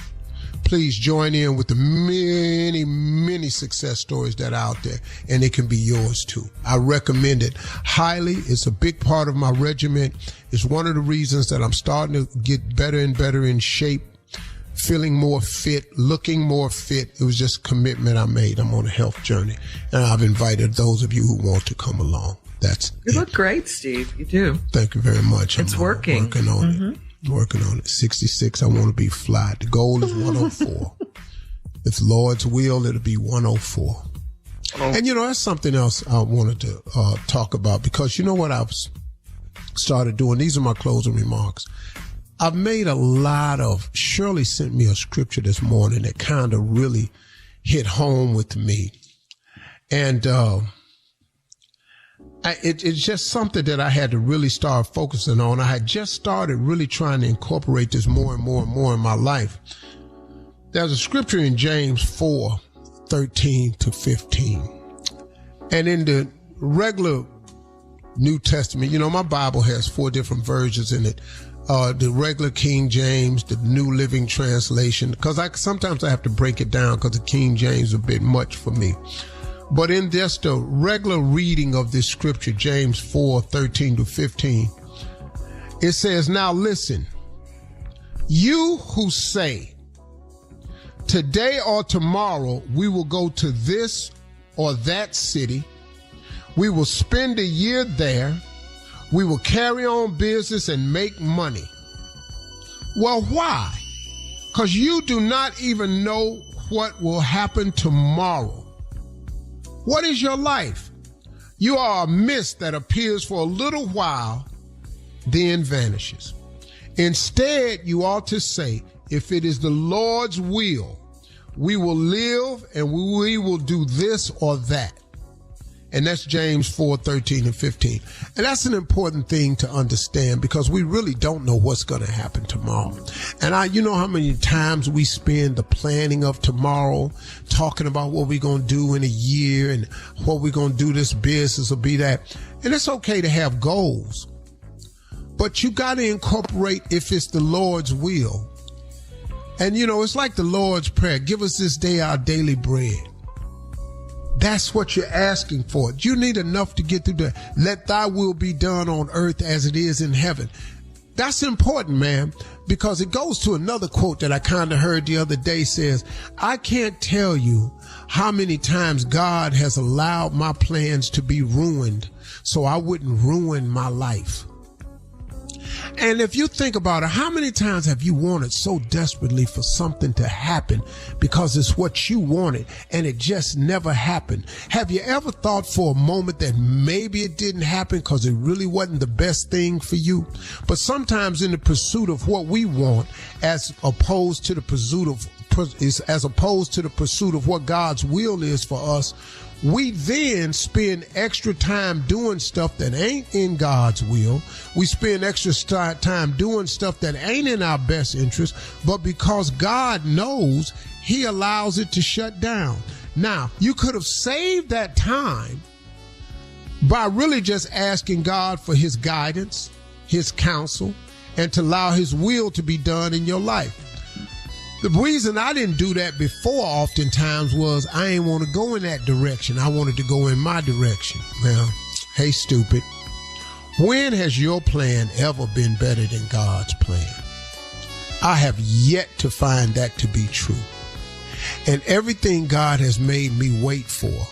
Please join in with the many, many success stories that are out there, and it can be yours too. I recommend it highly. It's a big part of my regimen. It's one of the reasons that I'm starting to get better and better in shape. feeling more fit, looking more fit. It was just a commitment I made. I'm on a health journey, and I've invited those of you who want to come along. You look great, Steve. You do. Thank you very much. It's working. Working on it. Working on it. 66, I want to be fly. The goal is 104. If Lord's will, it'll be 104. And, that's something else I wanted to talk about, because you know what I've started doing? These are my closing remarks. I've made a lot of, Shirley sent me a scripture this morning that kind of really hit home with me. And it's just something that I had to really start focusing on. I had just started really trying to incorporate this more and more and more in my life. There's a scripture in James 4:13-15. And in the regular New Testament, my Bible has 4 different versions in it. The regular King James, the New Living Translation, because sometimes I have to break it down because the King James is a bit much for me. But in just a regular reading of this scripture, James 4:13-15, it says, "Now listen, you who say, today or tomorrow we will go to this or that city, we will spend a year there, we will carry on business and make money." Well, why? Because you do not even know what will happen tomorrow. What is your life? You are a mist that appears for a little while, then vanishes. Instead, you ought to say, if it is the Lord's will, we will live and we will do this or that. And that's James 4:13-15. And that's an important thing to understand, because we really don't know what's going to happen tomorrow. And you know how many times we spend the planning of tomorrow, talking about what we're going to do in a year and what we're going to do this business or be that. And it's okay to have goals, but you got to incorporate if it's the Lord's will. And it's like the Lord's Prayer. Give us this day our daily bread. That's what you're asking for. You need enough to get through that. Let thy will be done on earth as it is in heaven. That's important, man, because it goes to another quote that I kind of heard the other day. Says, I can't tell you how many times God has allowed my plans to be ruined so I wouldn't ruin my life. And if you think about it, how many times have you wanted so desperately for something to happen because it's what you wanted and it just never happened? Have you ever thought for a moment that maybe it didn't happen because it really wasn't the best thing for you? But sometimes in the pursuit of what we want, as opposed to the pursuit of what God's will is for us, we then spend extra time doing stuff that ain't in God's will. We spend extra time doing stuff that ain't in our best interest, but because God knows, he allows it to shut down. Now, you could have saved that time by really just asking God for his guidance, his counsel, and to allow his will to be done in your life. The reason I didn't do that before oftentimes was I ain't want to go in that direction. I wanted to go in my direction. Well, hey, stupid. When has your plan ever been better than God's plan? I have yet to find that to be true. And everything God has made me wait for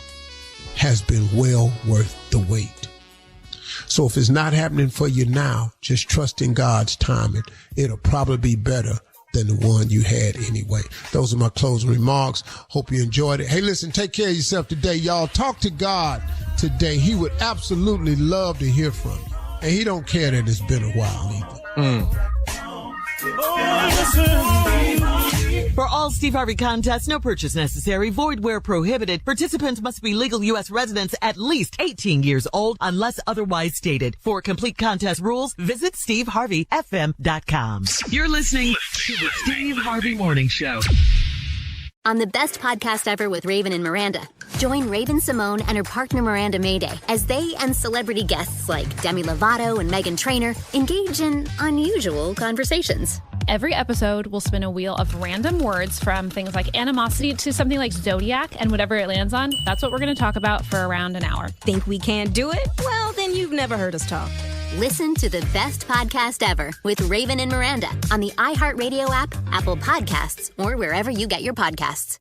has been well worth the wait. So if it's not happening for you now, just trust in God's timing. It'll probably be better than the one you had anyway. Those are my closing remarks. Hope you enjoyed it. Hey, listen, take care of yourself today, y'all. Talk to God today. He would absolutely love to hear from you. And he don't care that it's been a while either. For all Steve Harvey contests, no purchase necessary, void where prohibited. Participants must be legal U.S. residents at least 18 years old unless otherwise stated. For complete contest rules, visit SteveHarveyFM.com. You're listening to the Steve Harvey Morning Show. On the best podcast ever with Raven and Miranda, join Raven Simone and her partner Miranda Mayday as they and celebrity guests like Demi Lovato and Meghan Trainor engage in unusual conversations. Every episode will spin a wheel of random words from things like animosity to something like zodiac, and whatever it lands on, that's what we're going to talk about for around an hour. Think we can't do it? Well, then you've never heard us talk. Listen to the best podcast ever with Raven and Miranda on the iHeartRadio app, Apple Podcasts, or wherever you get your podcasts.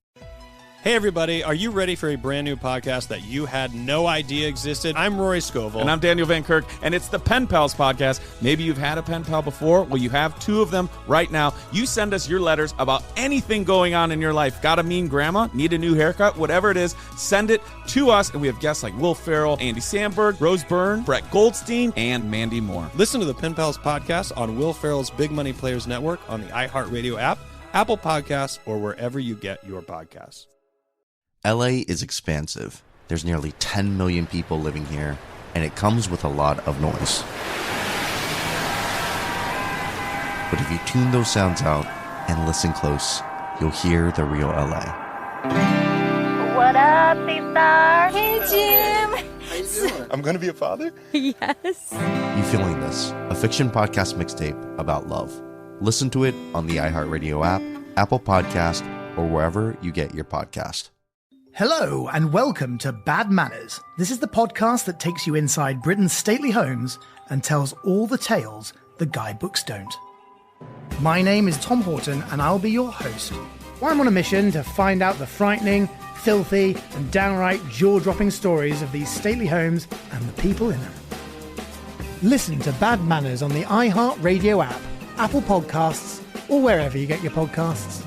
Hey, everybody. Are you ready for a brand new podcast that you had no idea existed? I'm Rory Scovel. And I'm Daniel Van Kirk, and it's the Pen Pals podcast. Maybe you've had a pen pal before. Well, you have two of them right now. You send us your letters about anything going on in your life. Got a mean grandma? Need a new haircut? Whatever it is, send it to us. And we have guests like Will Ferrell, Andy Samberg, Rose Byrne, Brett Goldstein, and Mandy Moore. Listen to the Pen Pals podcast on Will Ferrell's Big Money Players Network on the iHeartRadio app, Apple Podcasts, or wherever you get your podcasts. LA is expansive. There's nearly 10 million people living here, and it comes with a lot of noise. But if you tune those sounds out and listen close, you'll hear the real LA. What up, C-Star? Hey, Jim. How you doing? I'm gonna be a father? Yes. You Feeling This, a fiction podcast mixtape about love. Listen to it on the iHeartRadio app, Apple Podcast, or wherever you get your podcast. Hello and welcome to Bad Manners. This is the podcast that takes you inside Britain's stately homes and tells all the tales the guidebooks don't. My name is Tom Horton and I'll be your host. I'm on a mission to find out the frightening, filthy and downright jaw-dropping stories of these stately homes and the people in them. Listen to Bad Manners on the iHeartRadio app, Apple Podcasts, or wherever you get your podcasts.